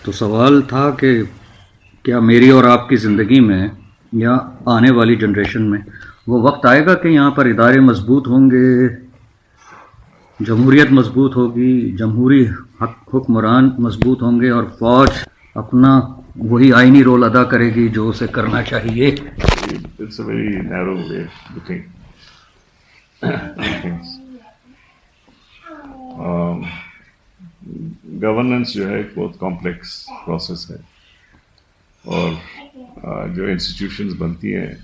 تو سوال تھا کہ کیا میری اور آپ کی زندگی میں یا آنے والی جنریشن میں وہ وقت آئے گا کہ یہاں پر ادارے مضبوط ہوں گے، جمہوریت مضبوط ہوگی، جمہوری حکمران مضبوط ہوں گے اور فوج اپنا وہی آئینی رول ادا کرے گی جو اسے کرنا چاہیے؟ It's a very narrow way to think. Governance جو ہے ایک بہت کمپلیکس پروسیس ہے، اور جو انسٹیٹیوشنز بنتی ہیں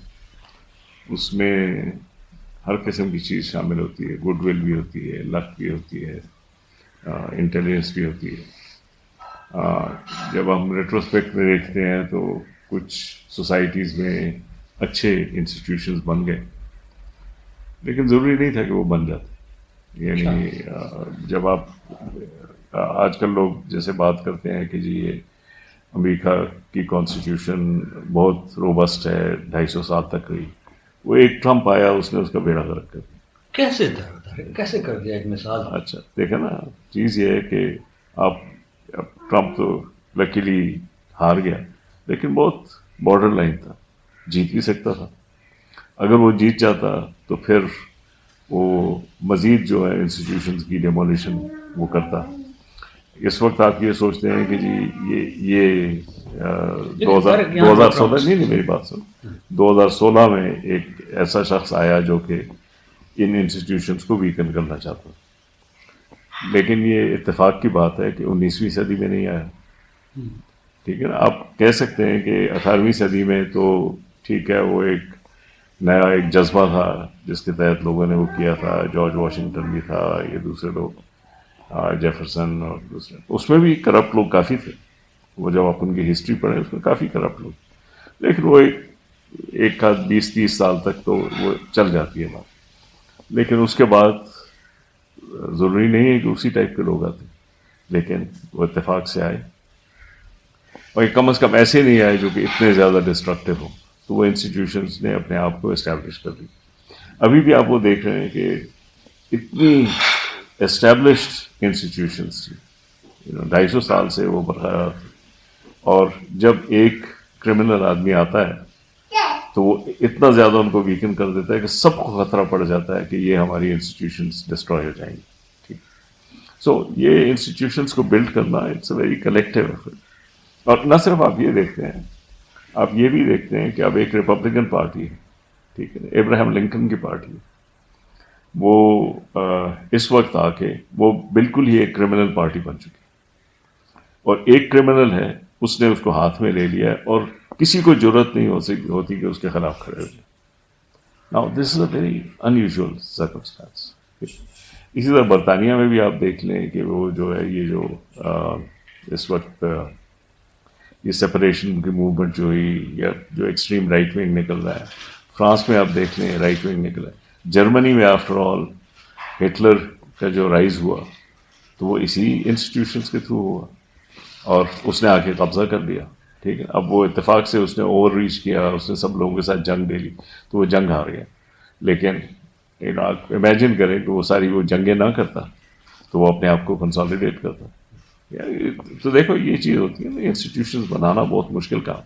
اس میں ہر قسم کی چیز شامل ہوتی ہے، گڈ ول بھی ہوتی ہے، لک بھی ہوتی ہے، انٹیلیجنس بھی ہوتی ہے. جب ہم ریٹروسپیکٹ میں دیکھتے ہیں تو کچھ سوسائٹیز میں اچھے انسٹیٹیوشنز بن گئے، لیکن ضروری نہیں تھا کہ وہ بن جاتے. یعنی جب آپ آج کل لوگ جیسے بات کرتے ہیں کہ جی یہ امریکہ کی کانسٹیٹیوشن بہت روبسٹ ہے، 250 سال تک رہی، وہ ایک ٹرمپ آیا، اس نے اس کا بیڑا غرق کر دیا. کیسے کر دیا؟ ایک مثال. اچھا دیکھیں نا، چیز یہ ہے کہ آپ ٹرمپ تو لکیلی ہار گیا، لیکن بہت بارڈر لائن تھا، جیت بھی سکتا تھا. اگر وہ جیت جاتا تو پھر وہ مزید جو ہے انسٹیٹیوشنز کی ڈیمولیشن وہ کرتا. اس وقت آپ یہ سوچتے ہیں کہ جی یہ 2016 نہیں میری بات سن، 2016 میں ایک ایسا شخص آیا جو کہ ان انسٹیٹیوشنز کو ویکن کرنا چاہتا، لیکن یہ اتفاق کی بات ہے کہ 19ویں صدی میں نہیں آیا. ٹھیک ہے نا، آپ کہہ سکتے ہیں کہ 18ویں صدی میں تو ٹھیک ہے، وہ ایک نیا ایک جذبہ تھا جس کے تحت لوگوں نے وہ کیا تھا. جارج واشنگٹن بھی تھا، یہ دوسرے لوگ، جیفرسن اور دوسرے، اس میں بھی کرپٹ لوگ کافی تھے. وہ جب آپ ان کی ہسٹری پڑھیں اس میں کافی کرپٹ لوگ، لیکن وہ ایک کا 20-30 سال تک تو وہ چل جاتی ہے بات. لیکن اس کے بعد ضروری نہیں ہے کہ اسی ٹائپ کے لوگ آتے، لیکن وہ اتفاق سے آئے، اور کم از کم ایسے نہیں آئے جو کہ اتنے زیادہ ڈسٹرکٹیو ہوں. تو وہ انسٹیٹیوشنز نے اپنے آپ کو اسٹیبلش کر دی. ابھی بھی آپ وہ دیکھ رہے ہیں کہ اتنی اسٹیبلشڈ انسٹیٹیوشنز تھی، 250 سال سے وہ برقرار تھی. اور جب ایک کرمنل آدمی آتا ہے تو وہ اتنا زیادہ ان کو ویکن کر دیتا ہے کہ سب کو خطرہ پڑ جاتا ہے کہ یہ ہماری انسٹیٹیوشنز ڈسٹروائے ہو جائیں گی. ٹھیک، سو یہ انسٹیٹیوشنز کو بلڈ کرنا it's a very collective effort. اور نہ صرف آپ یہ دیکھتے ہیں، آپ یہ بھی دیکھتے ہیں کہ اب ایک ریپبلکن پارٹی ہے، ٹھیک ہے، ابراہیم لنکن کی پارٹی، وہ اس وقت آ کے وہ بالکل ہی ایک کرمنل پارٹی بن چکی، اور ایک کرمنل ہے اس نے اس کو ہاتھ میں لے لیا ہے، اور کسی کو جرأت نہیں ہوتی کہ اس کے خلاف کھڑے ہو جائے. Now this is a very unusual circumstance. اسی طرح برطانیہ میں بھی آپ دیکھ لیں کہ وہ جو ہے یہ جو اس وقت یہ سپریشن کی موومنٹ جو ہوئی، یا جو ایکسٹریم رائٹ ونگ نکل رہا ہے، فرانس میں آپ دیکھ لیں رائٹ ونگ نکلا ہے. جرمنی میں آفٹر آل ہٹلر کا جو رائز ہوا تو وہ اسی انسٹیٹیوشنز کے تھرو ہوا، اور اس نے آ کے قبضہ کر لیا. ٹھیک ہے، اب وہ اتفاق سے اس نے اوور ریچ کیا، اس نے سب لوگوں کے ساتھ جنگ لے لی تو وہ جنگ ہار گیا. لیکن آپ امیجن کریں کہ وہ ساری وہ جنگیں نہ کرتا تو وہ اپنے آپ کو کنسالیڈیٹ کرتا. تو دیکھو یہ چیز ہوتی ہے نا، انسٹیٹیوشنز بنانا بہت مشکل کام.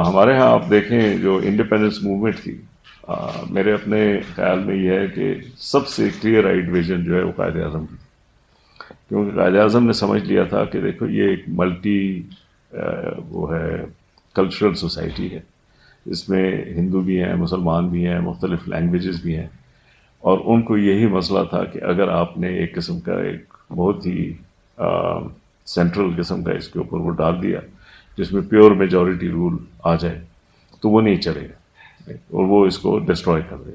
ہمارے ہاں آپ دیکھیں جو انڈیپینڈنس موومنٹ تھی، میرے اپنے خیال میں یہ ہے کہ سب سے کلیئر آئیڈ ویژن جو ہے وہ قائد اعظم کی، کیونکہ قائد اعظم نے سمجھ لیا تھا کہ دیکھو یہ ایک ملٹی وہ ہے کلچرل سوسائٹی ہے، اس میں ہندو بھی ہیں، مسلمان بھی ہیں، مختلف لینگویجز بھی ہیں، اور ان کو یہی مسئلہ تھا کہ اگر آپ نے ایک قسم کا ایک بہت ہی سینٹرل قسم کا اس کے اوپر وہ ڈال دیا جس میں پیور میجورٹی رول آ جائے تو وہ نہیں چلے گا، اور وہ اس کو ڈسٹروائے کر دے.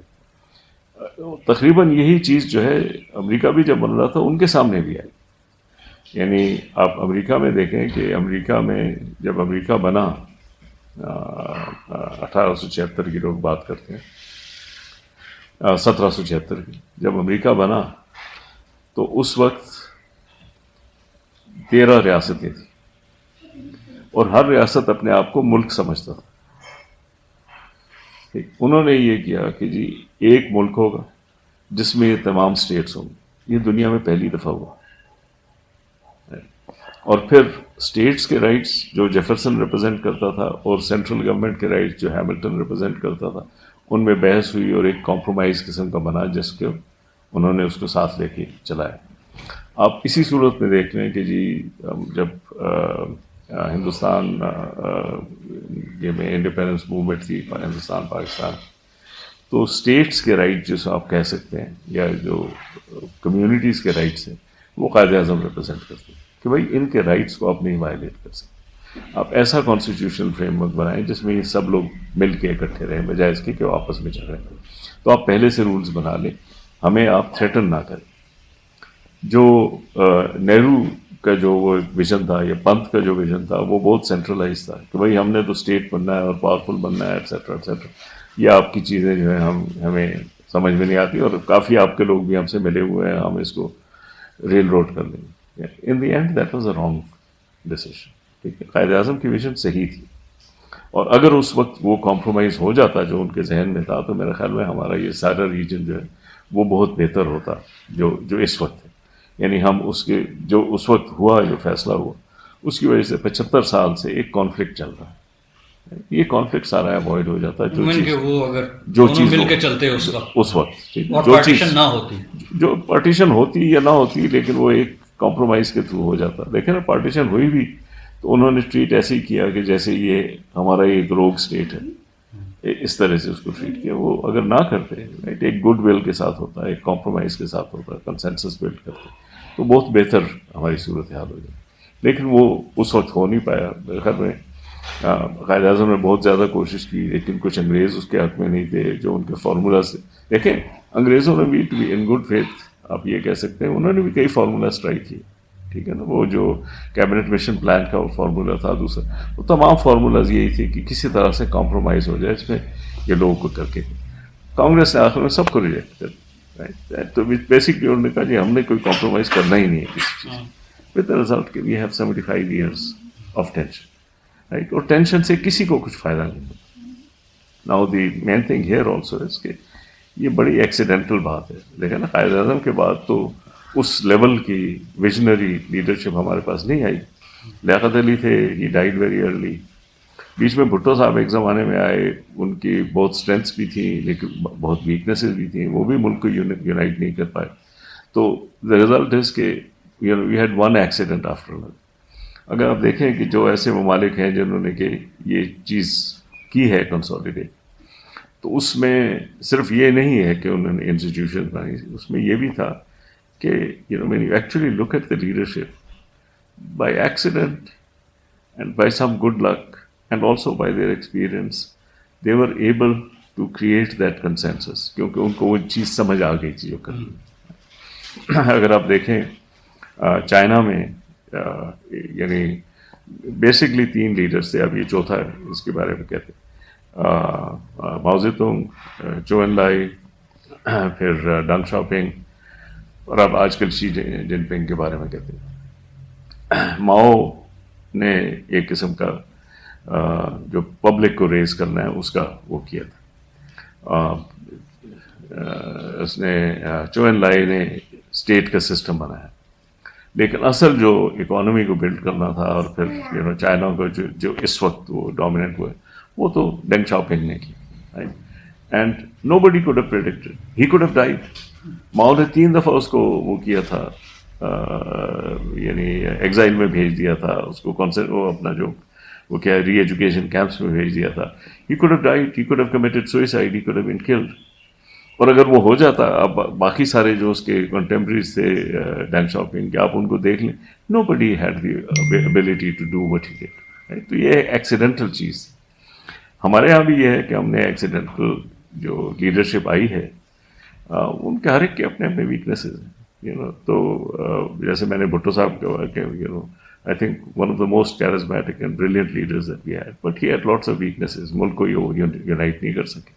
تقریباً یہی چیز جو ہے امریکہ بھی جب بن رہا تھا ان کے سامنے بھی آئی. یعنی آپ امریکہ میں دیکھیں کہ امریکہ میں جب امریکہ بنا 1876 کی لوگ بات کرتے ہیں، 1776 کی جب امریکہ بنا تو اس وقت 13 ریاستیں تھیں، اور ہر ریاست اپنے آپ کو ملک سمجھتا تھا. انہوں نے یہ کیا کہ جی ایک ملک ہوگا جس میں یہ تمام سٹیٹس ہوں گی. یہ دنیا میں پہلی دفعہ ہوا. اور پھر اسٹیٹس کے رائٹس جو جیفرسن ریپرزینٹ کرتا تھا اور سینٹرل گورنمنٹ کے رائٹس جو ہیملٹن ریپرزینٹ کرتا تھا، ان میں بحث ہوئی اور ایک کمپرومائز قسم کا بنا جس کے انہوں نے اس کو ساتھ لے کے چلایا۔ آپ اسی صورت میں دیکھ لیں کہ جی جب ہندوستان یہ میں انڈیپینڈنس موومنٹ تھی ہندوستان پاکستان، تو اسٹیٹس کے رائٹ جسے آپ کہہ سکتے ہیں یا جو کمیونٹیز کے رائٹس ہیں وہ قائد اعظم ریپرزینٹ کرتے ہیں کہ بھائی ان کے رائٹس کو آپ نہیں وائلیٹ کر سکتے۔ آپ ایسا کانسٹیٹیوشنل فریم ورک بنائیں جس میں یہ سب لوگ مل کے اکٹھے رہیں بجائے اس کے کہ وہ آپس میں جھگڑیں۔ تو آپ پہلے سے رولز بنا لیں، ہمیں آپ تھریٹن نہ کریں۔ جو نہرو کا جو وہ ویژن تھا یا پنت کا جو ویژن تھا وہ بہت سینٹرلائز تھا کہ بھائی ہم نے تو اسٹیٹ بننا ہے اور پاورفل بننا ہے ایٹسیٹرا ایٹسیٹرا۔ یہ آپ کی چیزیں جو ہیں ہمیں سمجھ میں نہیں آتی، اور کافی آپ کے لوگ بھی ہم سے ملے ہوئے ہیں، ہم اس کو ریل روڈ کر لیں گے۔ In the end that was a wrong decision. ٹھیک ہے، قائد اعظم کی ویژن صحیح تھی، اور اگر اس وقت وہ کمپرومائز ہو جاتا جو ان کے ذہن میں تھا تو میرے خیال میں ہمارا یہ سارا ریجن جو ہے وہ بہت بہتر ہوتا جو اس وقت ہے۔ یعنی ہم اس کے جو اس وقت ہوا جو فیصلہ ہوا اس کی وجہ سے 75 سال سے ایک کانفلکٹ چل رہا ہے، یہ کانفلکٹ سارا اوائڈ ہو جاتا ہے جو چیز مل کے چلتے اس وقت جو چیز نہ ہوتی، جو پارٹیشن ہوتی یا نہ ہوتی، لیکن وہ ایک کمپرومائز کے تھرو ہو جاتا۔ دیکھیں نا، پارٹیشن ہوئی بھی تو انہوں نے ٹریٹ ایسے ہی کیا کہ جیسے یہ ہمارا ایک روگ اسٹیٹ ہے، اس طرح سے اس کو ٹریٹ کیا۔ وہ اگر نہ کرتے، رائٹ، ایک گڈ ول کے ساتھ ہوتا ہے، ایک کمپرومائز کے ساتھ ہوتا ہے، کنسنسس بلڈ کرتے، تو بہت بہتر ہماری صورتحال ہو جائے۔ لیکن وہ اس وقت ہو نہیں پایا۔ میرے خیال میں قائد اعظم نے بہت زیادہ کوشش کی، لیکن کچھ انگریز اس کے حق میں نہیں تھے جو ان کے فارمولاز تھے۔ دیکھیں، انگریزوں نے بھی to be in good faith آپ یہ کہہ سکتے ہیں انہوں نے بھی کئی فارمولاز ٹرائی کیے، ٹھیک ہے نا۔ وہ جو کیبنٹ مشن پلان کا وہ فارمولا تھا دوسرا، وہ تمام فارمولاز یہی تھے کہ کسی طرح سے کمپرومائز ہو جائے اس میں یہ لوگوں کو کر کے۔ کانگریس نے آخر میں سب کو ریجیکٹ کر دیا، تو بیسکلی انہوں نے کہا جی ہم نے کوئی کمپرومائز کرنا ہی نہیں ہے کسی چیز، ود دا ریزلٹ کہ we have 75 years of tension, right, اور ٹینشن سے کسی کو کچھ فائدہ نہیں ہوتا۔ Now the main thing here also is کہ یہ بڑی ایکسیڈنٹل بات ہے، لیکن قائد اعظم کے بعد تو اس لیول کی ویژنری لیڈرشپ ہمارے پاس نہیں آئی۔ لیاقت علی تھے، ہی ڈائیڈ ویری ارلی۔ بیچ میں بھٹو صاحب ایک زمانے میں آئے، ان کی بہت اسٹرینتھس بھی تھیں لیکن بہت ویکنیسز بھی تھیں، وہ بھی ملک کو یونائٹ نہیں کر پائے۔ تو دا ریزلٹ از کہ we had one accident after another. اگر آپ دیکھیں کہ جو ایسے ممالک ہیں جنہوں نے کہ یہ چیز کی ہے کنسالیڈیٹ، تو اس میں صرف یہ نہیں ہے کہ انہوں نے انسٹیٹیوشن بنائی، اس میں یہ بھی تھا کہ when you actually look at the leadership, by accident and by some good luck and also by their experience, they were able to create that consensus کیونکہ ان کو وہ چیز سمجھ آ گئی تھی جو کرنی۔ اگر آپ دیکھیں چائنا میں یعنی بیسکلی 3 لیڈرز تھے، اب یہ چوتھا ہے اس کے بارے میں کہتے ہیں، ماؤ زے تونگ، چو این لائی، پھر ڈنگ شاؤپنگ، اور اب آج کل شی جن پنگ کے بارے میں کہتے ہیں۔ ماؤ نے ایک قسم کا جو پبلک کو ریز کرنا ہے اس کا وہ کیا تھا، اس نے چو این لائی نے اسٹیٹ کا سسٹم بنایا، لیکن اصل جو اکانومی کو بلڈ کرنا تھا اور پھر چائنا کو جو اس وقت وہ ڈومیننٹ ہوئے وہ تو ڈینگ شاؤپنگ نے کی، and nobody could have predicted, he could have died. Mao نے 3 دفعہ اس کو وہ کیا تھا، یعنی ایگزائل میں بھیج دیا تھا اس کو، وہ اپنا جو وہ کیا ری ایجوکیشن کیمپس میں بھیج دیا تھا۔ ہی could have died, he could have committed suicide, he could have been killed. اور اگر وہ ہو جاتا، اب باقی سارے جو اس کے کنٹمپریز تھے ڈینگ شاؤپنگ کے، آپ ان کو دیکھ لیں، nobody had the ability to do what he did. تو یہ ایکسیڈنٹل چیز ہمارے یہاں بھی یہ ہے کہ ہم نے ایکسیڈنٹل جو لیڈرشپ آئی ہے، ان کے ہر ایک کے اپنے اپنے ویکنیسز ہیں، تو جیسے میں نے بھٹو صاحب کہا کہ I think one of the most charismatic and brilliant leaders that we had, but he had lots of weaknesses. ملک کو یونائٹ نہیں کر سکے۔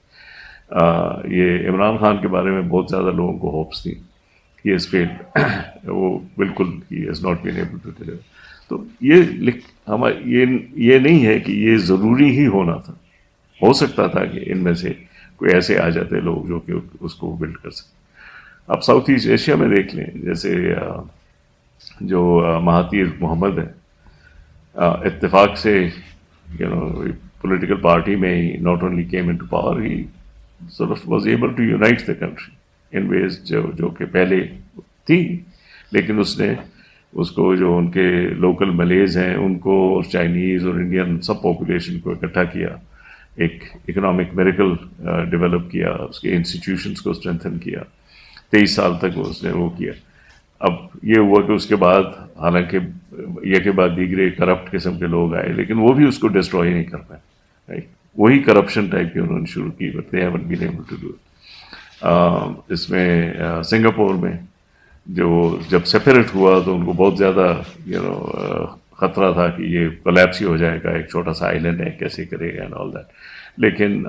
یہ عمران خان کے بارے میں بہت زیادہ لوگوں کو ہوپس تھیں، he has failed، وہ بالکل he has not been able to deliver۔ تو یہ نہیں ہے کہ یہ ضروری ہی ہونا تھا، ہو سکتا تھا کہ ان میں سے کوئی ایسے آ جاتے لوگ جو کہ اس کو بلڈ کر سکتے۔ آپ ساؤتھ ایسٹ ایشیا میں دیکھ لیں، جیسے جو مہاتیر محمد ہے، اتفاق سے پولیٹیکل پارٹی میں ہی not only came into power, he sort of was able to unite the country in ways جو کہ پہلے تھی، لیکن اس کو جو ان کے لوکل ملیز ہیں ان کو، اور چائنیز اور انڈین سب پاپولیشن کو اکٹھا کیا، ایک اکنامک میریکل ڈیولپ کیا، اس کے انسٹیٹیوشنس کو اسٹرینتھن کیا، 23 سال تک اس نے وہ کیا. اب یہ ہوا کہ اس کے بعد حالانکہ یہ کے بعد دیگرے کرپٹ قسم کے لوگ آئے، لیکن وہ بھی اس کو ڈسٹروائے نہیں کر پائے، رائٹ. وہی کرپشن ٹائپ کی انہوں نے شروع کی، but they haven't been able to do it. اس میں سنگاپور میں جب سیپریٹ ہوا تو ان کو بہت زیادہ خطرہ تھا کہ یہ کولیپس ہی ہو جائے گا، ایک چھوٹا سا آئی لینڈ ہے، کیسے کرے گا اینڈ آل دیٹ. لیکن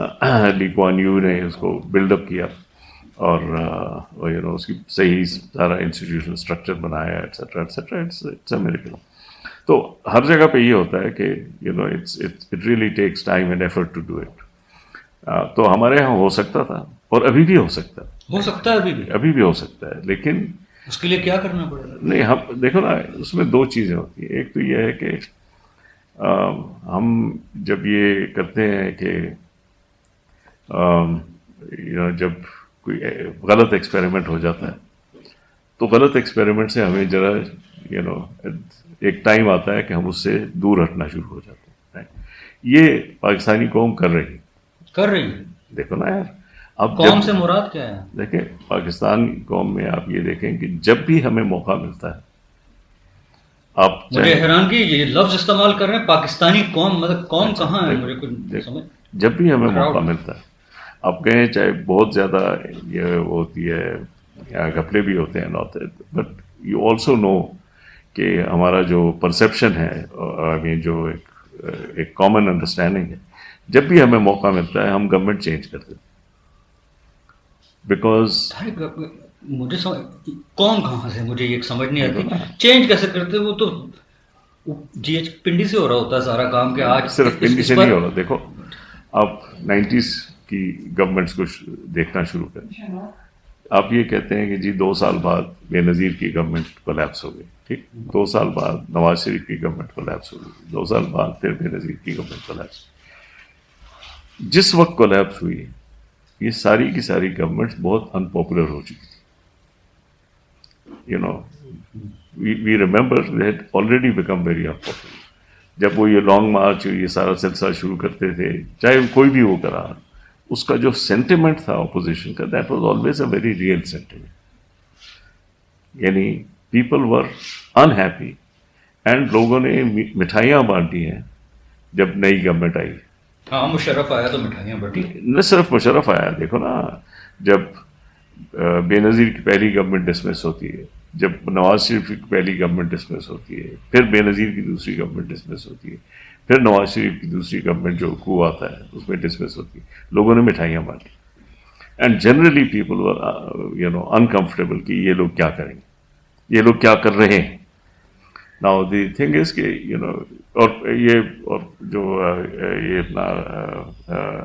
لی کوان یو نے اس کو بلڈ اپ کیا اور اس کی صحیح سارا انسٹیٹیوشن اسٹرکچر بنایا، etcetera etcetera. It's a miracle. تو ہر جگہ پہ یہ ہوتا ہے کہ it really takes time and effort to do it. تو ہمارے یہاں ہو سکتا تھا اور ابھی بھی ہو سکتا ہے، ابھی بھی ہو سکتا ہے، لیکن اس کے لیے کیا کرنا پڑے گا؟ نہیں، ہم دیکھو نا، اس میں دو چیزیں ہوتی ہیں. ایک تو یہ ہے کہ ہم جب یہ کرتے ہیں کہ جب کوئی غلط ایکسپیریمنٹ ہو جاتا ہے تو غلط ایکسپیریمنٹ سے ہمیں ذرا ایک ٹائم آتا ہے کہ ہم اس سے دور ہٹنا شروع ہو جاتے ہیں. یہ پاکستانی قوم کر رہی ہے. دیکھو نا یار، اب قوم سے مراد کیا ہے؟ دیکھیں، پاکستان قوم میں آپ یہ دیکھیں کہ جب بھی ہمیں موقع ملتا ہے، آپ مجھے حیران کی یہ لفظ استعمال کر رہے ہیں پاکستانی قوم، مطلب قوم کہاں ہے؟ مجھے کچھ سمجھ. جب بھی ہمیں موقع ملتا ہے، آپ کہیں چاہے بہت زیادہ یہ ہوتی ہے، گھپلے بھی ہوتے ہیں، بٹ یو آلسو نو کہ ہمارا جو پرسیپشن ہے، جو ایک کامن انڈرسٹینڈنگ ہے، جب بھی ہمیں موقع ملتا ہے ہم گورنمنٹ چینج کرتے ہیں. بیکاز مجھے قوم کہاں سے، مجھے یہ سمجھ نہیں آتی چینج کیسے کرتے. وہ تو جی ایچ پنڈی سے ہو رہا ہوتا ہے سارا کام، کہ آج صرف پنڈی سے نہیں ہو رہا. دیکھو آپ 90s کی گورنمنٹس کو دیکھنا شروع کریں. آپ یہ کہتے ہیں کہ جی 2 سال بعد بے نظیر کی گورنمنٹ کولیپس ہو گئی، ٹھیک. 2 سال بعد نواز شریف کی گورنمنٹ کولیپس ہو گئی، 2 سال بعد پھر بے نظیر کی گورنمنٹ کولیپس. جس وقت کولیپس ہوئی یہ ساری کی ساری گورنمنٹس بہت ان پاپولر ہو چکی تھی. We remember they had already become very unpopular. جب وہ یہ لانگ مارچ یہ سارا سلسلہ شروع کرتے تھے، چاہے کوئی بھی وہ کرا، اس کا جو سینٹیمنٹ تھا اپوزیشن کا، that was always a very real sentiment. یعنی پیپل ور انہیپی، اینڈ لوگوں نے مٹھائیاں بانٹی ہیں جب نئی گورنمنٹ آئی. ہاں، مشرف آیا تو مٹھائیاں بٹی. نہ صرف مشرف آیا، دیکھو نا، جب بے نظیر کی پہلی گورنمنٹ ڈسمس ہوتی ہے، جب نواز شریف کی پہلی گورنمنٹ ڈسمس ہوتی ہے، پھر بے نظیر کی دوسری گورنمنٹ ڈسمس ہوتی ہے، پھر نواز شریف کی دوسری گورنمنٹ جو کو آتا ہے اس میں ڈسمس ہوتی ہے. لوگوں نے مٹھائیاں بانٹی، and generally people were uncomfortable کہ یہ لوگ کیا کریں گے، یہ لوگ کیا کر رہے ہیں. ناؤ دی تھنگ از کہ اور جو یہ اپنا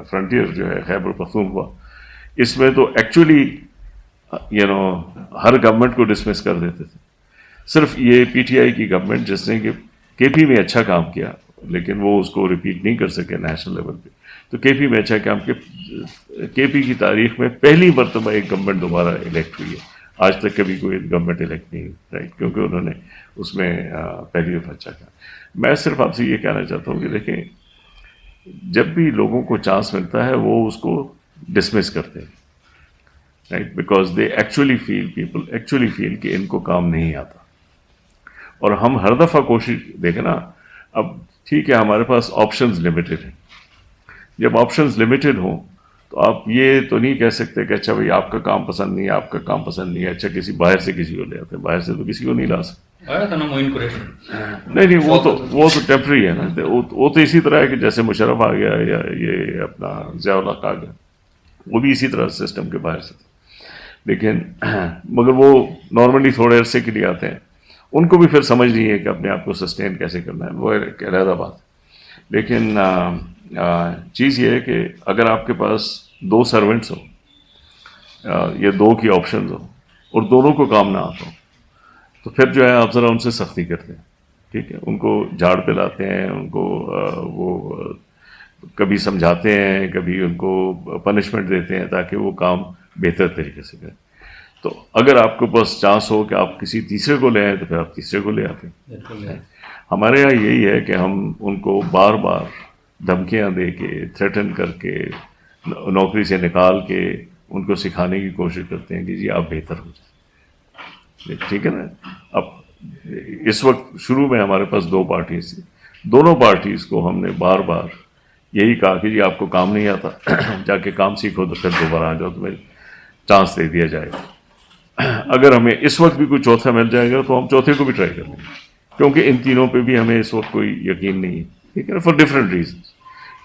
فرنٹیئر جو ہے خیبر پختونخوا، اس میں تو ایکچولی ہر گورنمنٹ کو ڈسمس کر دیتے تھے. صرف یہ پی ٹی آئی کی گورنمنٹ جس نے کہ کے پی میں اچھا کام کیا، لیکن وہ اس کو ریپیٹ نہیں کر سکے نیشنل لیول پہ. تو کے پی میں اچھا کام کیا، کے پی کی تاریخ میں پہلی مرتبہ ایک گورنمنٹ دوبارہ الیکٹ ہوئی ہے. آج تک کبھی کوئی گورنمنٹ الیکٹ نہیں ہوئی، رائٹ، کیونکہ انہوں نے اس میں پہلی دفعہ اچھا کیا. میں صرف آپ سے یہ کہنا چاہتا ہوں کہ دیکھیں، جب بھی لوگوں کو چانس ملتا ہے وہ اس کو ڈسمس کرتے ہیں، right, because they actually feel, people actually feel کہ ان کو کام نہیں آتا. اور ہم ہر دفعہ کوشش، دیکھیں نا، اب ٹھیک ہے ہمارے پاس آپشنز لمیٹڈ ہیں. جب آپشنز لمیٹڈ ہوں تو آپ یہ تو نہیں کہہ سکتے کہ اچھا بھائی آپ کا کام پسند نہیں ہے، آپ کا کام پسند نہیں ہے، اچھا کسی باہر سے کسی کو لے آتے ہیں. باہر سے تو کسی کو نہیں لا سکتے. نہیں، وہ تو ٹیمپرری ہے نا. وہ تو اسی طرح ہے کہ جیسے مشرف آ گیا یا یہ اپنا ضیاء الحق آ گیا، وہ بھی اسی طرح سسٹم کے باہر سے تھے. لیکن مگر وہ نارملی تھوڑے عرصے کے لیے آتے ہیں، ان کو بھی پھر سمجھ نہیں ہے کہ اپنے آپ کو سسٹین کیسے کرنا ہے، وہ ایک علیحدہ بات. لیکن چیز یہ ہے کہ اگر آپ کے پاس 2 سرونٹس ہو یا 2 کی آپشنز ہو اور دونوں کو کام نہ آتا ہو، تو پھر جو ہے آپ ذرا ان سے سختی کرتے ہیں ٹھیک ہے. ان کو جھاڑ پہ لاتے ہیں, ان کو وہ کبھی سمجھاتے ہیں, کبھی ان کو پنشمنٹ دیتے ہیں تاکہ وہ کام بہتر طریقے سے کریں. تو اگر آپ کے پاس چانس ہو کہ آپ کسی تیسرے کو لے آئیں تو پھر آپ تیسرے کو لے آتے ہیں. ہمارے یہاں یہی ہے کہ ہم ان کو بار بار دھمکیاں دے کے, تھریٹن کر کے, نوکری سے نکال کے ان کو سکھانے کی کوشش کرتے ہیں کہ جی آپ بہتر ہو جائیں. ٹھیک ہے نا. اب اس وقت شروع میں ہمارے پاس 2 پارٹیز تھی, دونوں پارٹیز کو ہم نے بار بار یہی کہا کہ جی آپ کو کام نہیں آتا, جا کے کام سیکھو تو پھر دوبارہ آ جاؤ, تمہیں چانس دے دیا جائے گا. اگر ہمیں اس وقت بھی کوئی چوتھا مل جائے گا تو ہم چوتھے کو بھی ٹرائی کر لیں گے, کیونکہ ان تینوں پہ بھی ہمیں اس وقت کوئی یقین نہیں ہے. ٹھیک ہے نا, فار ڈفرینٹ ریزنس,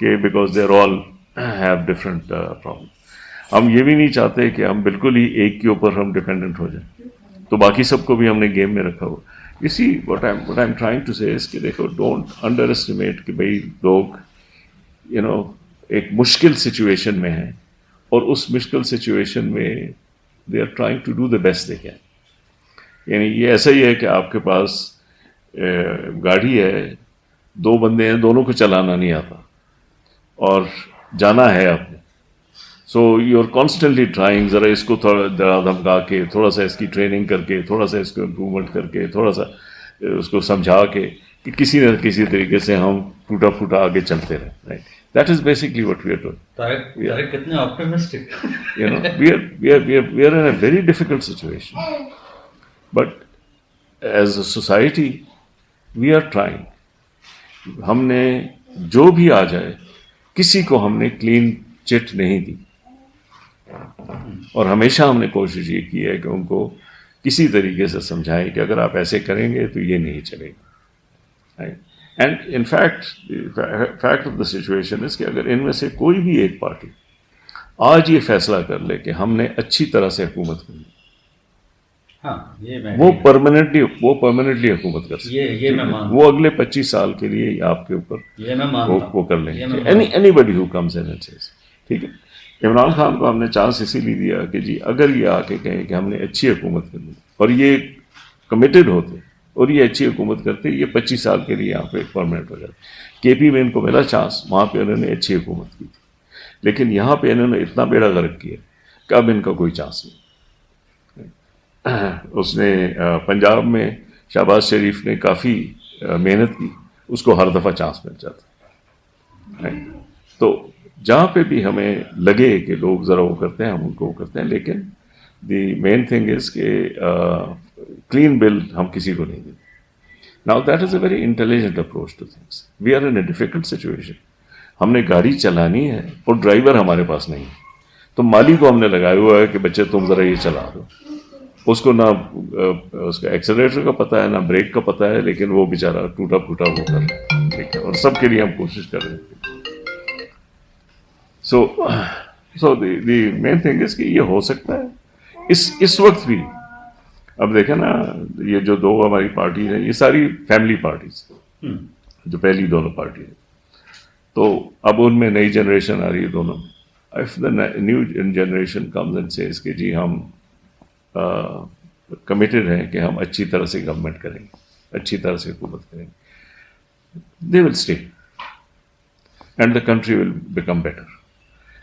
کہ because they are all have different problem. ہم یہ بھی نہیں چاہتے کہ ہم بالکل ہی ایک کے اوپر ہم ڈپینڈنٹ ہو جائیں, تو باقی سب کو بھی ہم نے گیم میں رکھا ہوا. اسی what I'm trying to say is کہ دیکھو, ڈونٹ انڈر اسٹیمیٹ کہ بھائی لوگ ایک مشکل سچویشن میں ہیں, اور اس مشکل سچویشن میں they are trying to do the best they can. یعنی یہ ایسا ہی ہے کہ آپ کے پاس گاڑی ہے, 2 بندے ہیں, دونوں کو چلانا نہیں آتا اور جانا ہے آپ نے. So you are constantly trying, ذرا اس کو تھوڑا دھمکا کے, تھوڑا سا اس کی ٹریننگ کر کے, تھوڑا سا اس کو امپرومنٹ کر کے, تھوڑا سا اس کو سمجھا کے کہ کسی نہ کسی طریقے سے ہم ٹوٹا پھوٹا آگے چلتے رہیں. Right, that is basically what we are doing. Tariq کتنے optimistic. We are in a very difficult situation, but as a society we are trying. ہم نے جو بھی آ جائے, کسی کو ہم نے کلین چٹ نہیں دی, اور ہمیشہ ہم نے کوشش یہ کی ہے کہ ان کو کسی طریقے سے سمجھائیں کہ اگر آپ ایسے کریں گے تو یہ نہیں چلے گا. And in fact of the situation اس کہ اگر ان میں سے کوئی بھی ایک پارٹی آج یہ فیصلہ کر لے کہ ہم نے اچھی طرح سے حکومت کرنی, وہ پرماننٹلی حکومت کر سکتے, وہ اگلے 25 سال کے لیے آپ کے اوپر وہ کر لیں گے. Anybody who comes in and says. ٹھیک ہے, عمران خان کو ہم نے چانس اسی لیے دیا کہ جی اگر یہ آ کے کہیں کہ ہم نے اچھی حکومت کرنی, اور یہ کمیٹڈ ہوتے اور یہ اچھی حکومت کرتے, یہ 25 سال کے لیے یہاں پہ پرماننٹ ہو جاتے. کے پی میں ان کو ملا چانس, وہاں پہ انہوں نے اچھی حکومت کی تھی, لیکن یہاں پہ انہوں نے اتنا بیڑا غرق کیا کہ اب ان کا کوئی چانس نہیں. اس نے پنجاب میں شہباز شریف نے کافی محنت کی, اس کو ہر دفعہ چانس مل جاتا. تو جہاں پہ بھی ہمیں لگے کہ لوگ ذرا وہ کرتے ہیں, ہم ان کو وہ کرتے ہیں, لیکن دی مین تھنگ از کہ کلین بل ہم کسی کو نہیں دیتے. Now that is a very intelligent approach to things. We are in a difficult situation. ہم نے گاڑی چلانی ہے اور ڈرائیور ہمارے پاس نہیں ہے, تو مالی کو ہم نے لگایا ہوا ہے کہ بچے تم ذرا یہ چلا دو. اس کو نہ اس کا ایکسلریٹر کا پتہ ہے, نہ بریک کا پتہ ہے, لیکن وہ بیچارہ ٹوٹا پھوٹا وہ کر رہا ہے. ٹھیک ہے, اور سب کے لیے ہم کوشش کر رہے ہیں. سو دی مین تھنگ از کہ یہ ہو سکتا ہے اس وقت بھی. اب دیکھیں نا, یہ جو 2 ہماری پارٹی ہیں, یہ ساری فیملی پارٹیز جو پہلی دونوں پارٹی ہیں. تو اب ان میں نئی جنریشن آ رہی ہے دونوں میں. If the new generation comes and says کہ جی ہم کمیٹڈ ہیں کہ ہم اچھی طرح سے گورنمنٹ کریں گے, اچھی طرح سے حکومت کریں گے, they will stay and the country will become better.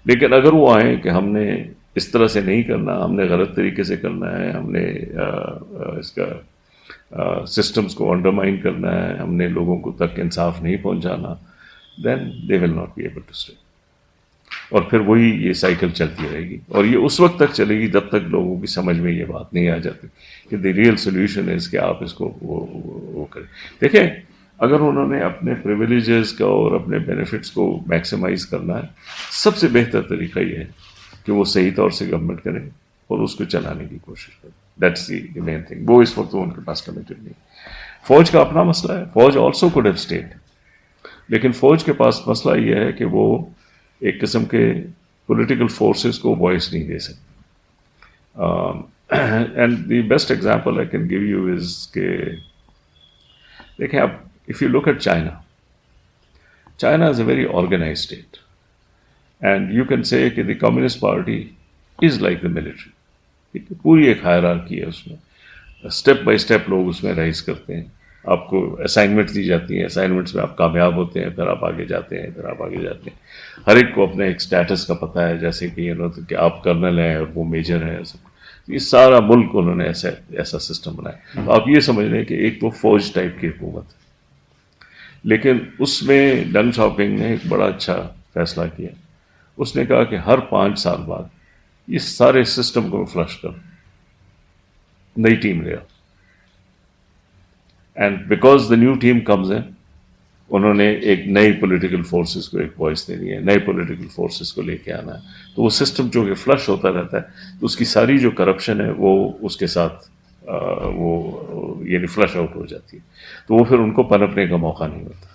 لیکن اگر وہ آئیں کہ ہم نے اس طرح سے نہیں کرنا, ہم نے غلط طریقے سے کرنا ہے, ہم نے اس کا سسٹمز کو انڈرمائن کرنا ہے, ہم نے لوگوں کو تک انصاف نہیں پہنچانا, then they will not be able to stay. اور پھر وہی یہ سائیکل چلتی رہے گی, اور یہ اس وقت تک چلے گی جب تک لوگوں کی سمجھ میں یہ بات نہیں آ جاتی کہ دی ریئل سولوشن ہے کہ آپ اس کو وہ کریں. دیکھیں, اگر انہوں نے اپنے پریویلیجز کا اور اپنے بینیفٹس کو میکسیمائز کرنا ہے, سب سے بہتر طریقہ یہ ہے کہ وہ صحیح طور سے گورنمنٹ کریں اور اس کو چلانے کی کوشش کریں. That's the main thing. وہ اس وقت ان کے پاس کمیٹڈ نہیں. فوج کا اپنا مسئلہ ہے, فوج آلسو کوڈ ہیو اسٹیڈ, لیکن فوج کے پاس مسئلہ یہ ہے کہ وہ ایک قسم کے پولیٹیکل فورسز کو وائس نہیں دے سکتے. And the best example I can give you is کہ دیکھیں, اب if you look at China, China is a very organized state, and you can say کہ the Communist Party is like the military. پوری ایک hierarchy ہے اس میں, step by step لوگ اس میں رائز کرتے ہیں, آپ کو اسائنمنٹ دی جاتی ہیں, اسائنمنٹس میں آپ کامیاب ہوتے ہیں, پھر آپ آگے جاتے ہیں, پھر آپ آگے جاتے ہیں. ہر ایک کو اپنا ایک سٹیٹس کا پتہ ہے, جیسے کہ کہ آپ کرنل ہیں اور وہ میجر ہیں. یہ سارا ملک انہوں نے ایسا سسٹم بنایا. تو آپ یہ سمجھ لیں کہ ایک وہ فوج ٹائپ کی حکومت ہے. لیکن اس میں ڈنگ شاپنگ نے ایک بڑا اچھا فیصلہ کیا. اس نے کہا کہ ہر 5 سال بعد یہ سارے سسٹم کو فلش کر, نئی ٹیم لے آؤ. And because the new team comes in, انہوں نے ایک نئی پولیٹیکل فورسز کو ایک وائس دینی ہے, نئے پولیٹیکل فورسز کو لے کے آنا ہے. تو وہ سسٹم جو کہ فلش ہوتا رہتا ہے, تو اس کی ساری جو کرپشن ہے وہ اس کے ساتھ وہ یعنی فلش آؤٹ ہو جاتی ہے. تو وہ پھر ان کو پنپنے کا موقع نہیں ہوتا.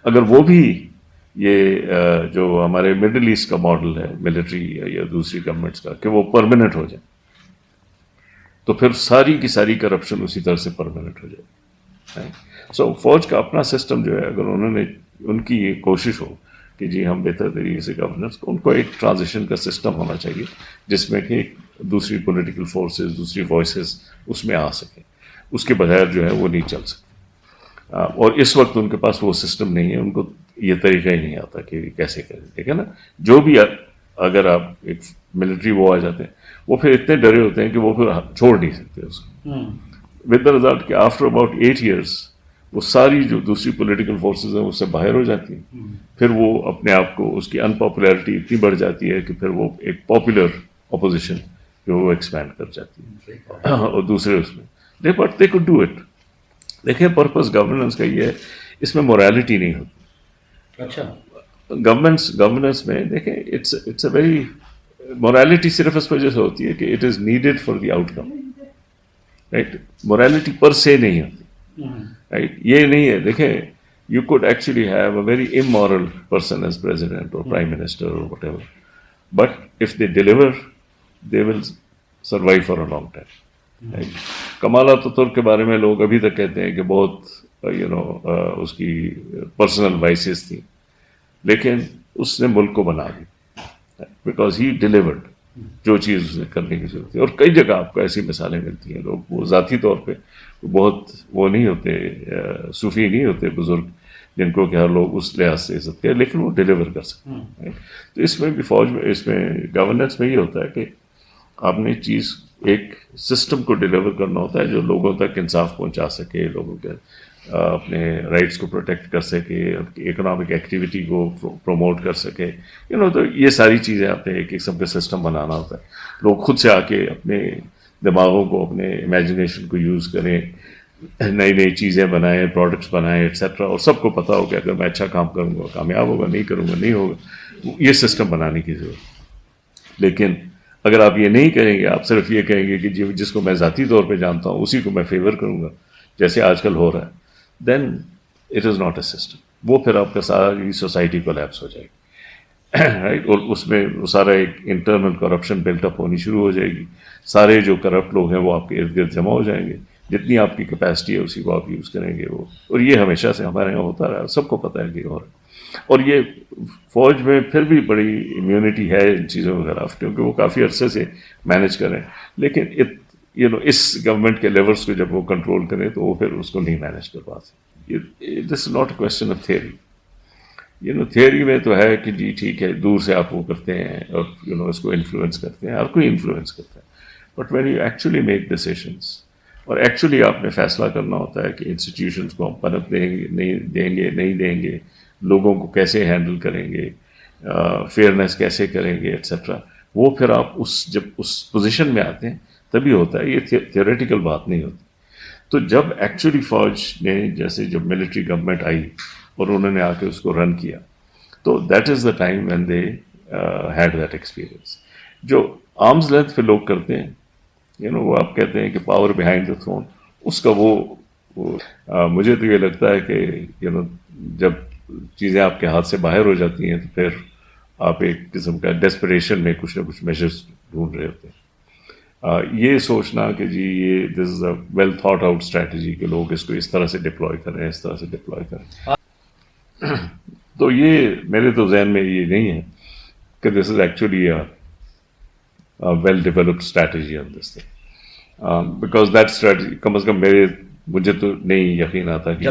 اگر وہ بھی یہ جو ہمارے مڈل ایسٹ کا ماڈل ہے ملٹری یا دوسری گورنمنٹس کا, کہ وہ پرماننٹ ہو جائے, تو پھر ساری کی ساری کرپشن اسی طرح سے پرماننٹ ہو جائے. سو فوج کا اپنا سسٹم جو ہے, اگر انہوں نے ان کی یہ کوشش ہو کہ جی ہم بہتر طریقے سے گورننس کو, ان کو ایک ٹرانزیشن کا سسٹم ہونا چاہیے جس میں کہ دوسری پولیٹیکل فورسز, دوسری وائسز اس میں آ سکیں. اس کے بغیر جو ہے وہ نہیں چل سکتے. اور اس وقت ان کے پاس وہ سسٹم نہیں ہے, ان کو یہ طریقہ ہی نہیں آتا کہ کیسے کریں. ٹھیک ہے نا, جو بھی اگر آپ ایک ملٹری وہ آ جاتے ہیں, وہ پھر اتنے ڈرے ہوتے ہیں کہ وہ پھر چھوڑ نہیں سکتے اس کو. ود دا ریزلٹ کہ آفٹر اباؤٹ 8 ایئرس وہ ساری جو دوسری پولیٹیکل فورسز ہیں اس سے باہر ہو جاتی ہیں. پھر وہ اپنے آپ کو, اس کی انپاپولیرٹی اتنی بڑھ جاتی ہے کہ پھر وہ ایک پاپولر اپوزیشن جو وہ ایکسپینڈ کر جاتی ہے. اور دوسرے اس میں but they could do it. دیکھیں پرپز گورننس کا یہ ہے, اس میں مورالٹی نہیں ہوتی. اچھا, گورننس میں دیکھیں اٹس اے ویری, مورالٹی صرف اس وجہ سے ہوتی ہے کہ it is needed for the outcome. Right, morality پر سے نہیں ہوتی. رائٹ, یہ نہیں ہے. دیکھیں you could actually have a very amoral person as president اور پرائم منسٹر اور whatever, but if they deliver they will survive for a long time. Kemal Ataturk کے بارے میں لوگ ابھی تک کہتے ہیں کہ بہت اس کی پرسنل وائسز تھیں, لیکن اس نے ملک کو بنا دی بیکاز ہی ڈیلیورڈ جو چیز اس نے کرنے کی ضرورت ہے. اور کئی جگہ آپ کو ایسی مثالیں ملتی ہیں. لوگ وہ ذاتی طور پہ بہت وہ نہیں ہوتے, صوفی نہیں ہوتے بزرگ جن کو کہ ہر لوگ اس لحاظ سے عزت کریں, لیکن وہ ڈیلیور کر سکتے ہیں. تو اس میں بھی فوج میں, اس میں گورننس میں یہ ہوتا ہے کہ آپ نے چیز ایک سسٹم کو ڈیلیور کرنا ہوتا ہے جو لوگوں تک انصاف پہنچا سکے, لوگوں کے اپنے رائٹس کو پروٹیکٹ کر سکے, اکنامک ایکٹیویٹی کو پروموٹ کر سکے. تو یہ ساری چیزیں آپ نے ایک قسم کا سسٹم بنانا ہوتا ہے. لوگ خود سے آ کے اپنے دماغوں کو, اپنے امیجنیشن کو یوز کریں, نئی نئی چیزیں بنائیں, پروڈکٹس بنائیں ایٹسیٹرا, اور سب کو پتہ ہو کہ اگر میں اچھا کام کروں گا کامیاب ہوگا, نہیں کروں گا نہیں ہوگا. یہ سسٹم بنانے کی ضرورت. لیکن اگر آپ یہ نہیں کریں گے, آپ صرف یہ کہیں گے کہ جس کو میں ذاتی طور پہ جانتا ہوں اسی کو میں فیور کروں گا, جیسے آج کل ہو رہا ہے, then it is not a system. وہ پھر آپ کا ساری سوسائٹی کولیپس ہو جائے گی. رائٹ, اور اس میں وہ سارا ایک انٹرنل کرپشن بلٹ اپ ہونی شروع ہو جائے گی. سارے جو کرپٹ لوگ ہیں وہ آپ کے ارد گرد جمع ہو جائیں گے. جتنی آپ کی کیپیسٹی ہے اسی کو آپ یوز کریں گے. وہ, اور یہ ہمیشہ سے ہمارے یہاں ہوتا رہا, سب کو پتہ ہے کہ ہو رہا ہے. اور یہ فوج میں پھر بھی بڑی امیونٹی ہے ان چیزوں کے خلاف, کیونکہ وہ کافی عرصے سے مینج کریں. لیکن اس گورنمنٹ کے لیولس کو جب وہ کنٹرول کریں تو وہ پھر اس کو نہیں مینج کر پاتے. This is not a question of theory. Theory میں تو ہے کہ جی ٹھیک ہے, دور سے آپ وہ کرتے ہیں اور اس کو انفلوئنس کرتے ہیں, ہر کوئی انفلوئنس کرتا ہے. But when you actually make decisions اور ایکچولی آپ نے فیصلہ کرنا ہوتا ہے کہ انسٹیٹیوشنس کو ہم پنپ دیں گے نہیں دیں گے, لوگوں کو کیسے ہینڈل کریں گے, فیئرنیس کیسے کریں گے ایٹسیٹرا, وہ پھر آپ جب اس پوزیشن میں آتے ہیں تبھی ہوتا ہے. یہ تھیوریٹیکل بات نہیں ہوتی. تو جب ایکچولی فوج نے, جیسے جب ملٹری گورنمنٹ آئی اور انہوں نے آ کے اس کو رن کیا, تو that is the time when they had that experience. جو آرمز لینتھ پہ لوگ کرتے ہیں, وہ آپ کہتے ہیں کہ پاور بیہائنڈ دا تھرون, اس کا وہ مجھے تو یہ لگتا ہے کہ جب چیزیں آپ کے ہاتھ سے باہر ہو جاتی ہیں تو پھر آپ ایک قسم کا ڈیسپریشن میں کچھ نہ کچھ میجرز ڈھونڈ رہے ہوتے ہیں. یہ سوچنا کہ جی یہ this is a well thought out strategy کہ لوگ اس کو اس طرح سے ڈپلوائے کریں, اس طرح سے ڈپلوائے کریں, تو یہ میرے تو ذہن میں یہ نہیں ہے کہ this is actually well developed strategy on this thing. Because that strategy کم از کم میرے مجھے تو نہیں یقین آتا کہ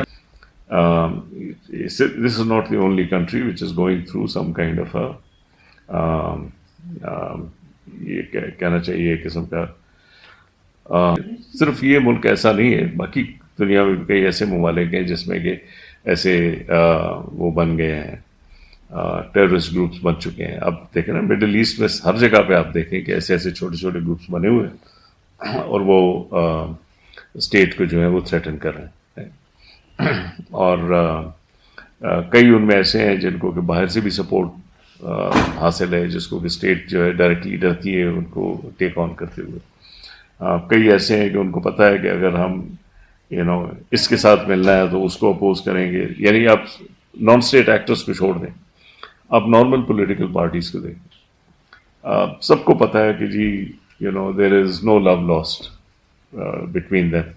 this is not the only country which is going through some kind of یہ کہنا چاہیے ایک قسم کا صرف یہ ملک ایسا نہیں ہے، باقی دنیا میں بھی کئی ایسے ممالک ہیں جس میں کہ ایسے وہ بن گئے ہیں، ٹیررسٹ گروپس بن چکے ہیں. اب دیکھیں نا مڈل ایسٹ میں ہر جگہ پہ آپ دیکھیں کہ ایسے ایسے چھوٹے چھوٹے گروپس بنے ہوئے ہیں اور وہ اسٹیٹ کو جو ہے وہ تھریٹن کر رہے ہیں. اور کئی ان میں ایسے ہیں جن کو کہ باہر سے بھی سپورٹ حاصل ہے، جس کو کہ اسٹیٹ جو ہے ڈائریکٹلی ڈرتی ہے ان کو ٹیک آن کرتے ہوئے. کئی ایسے ہیں کہ ان کو پتہ ہے کہ اگر ہم اس کے ساتھ ملنا ہے تو اس کو اپوز کریں گے. یعنی آپ نان اسٹیٹ ایکٹرز کو چھوڑ دیں، آپ نارمل پولیٹیکل پارٹیز کو دیکھیں، سب کو پتہ ہے کہ جی دیر از نو لو لاسٹ بٹوین دیم،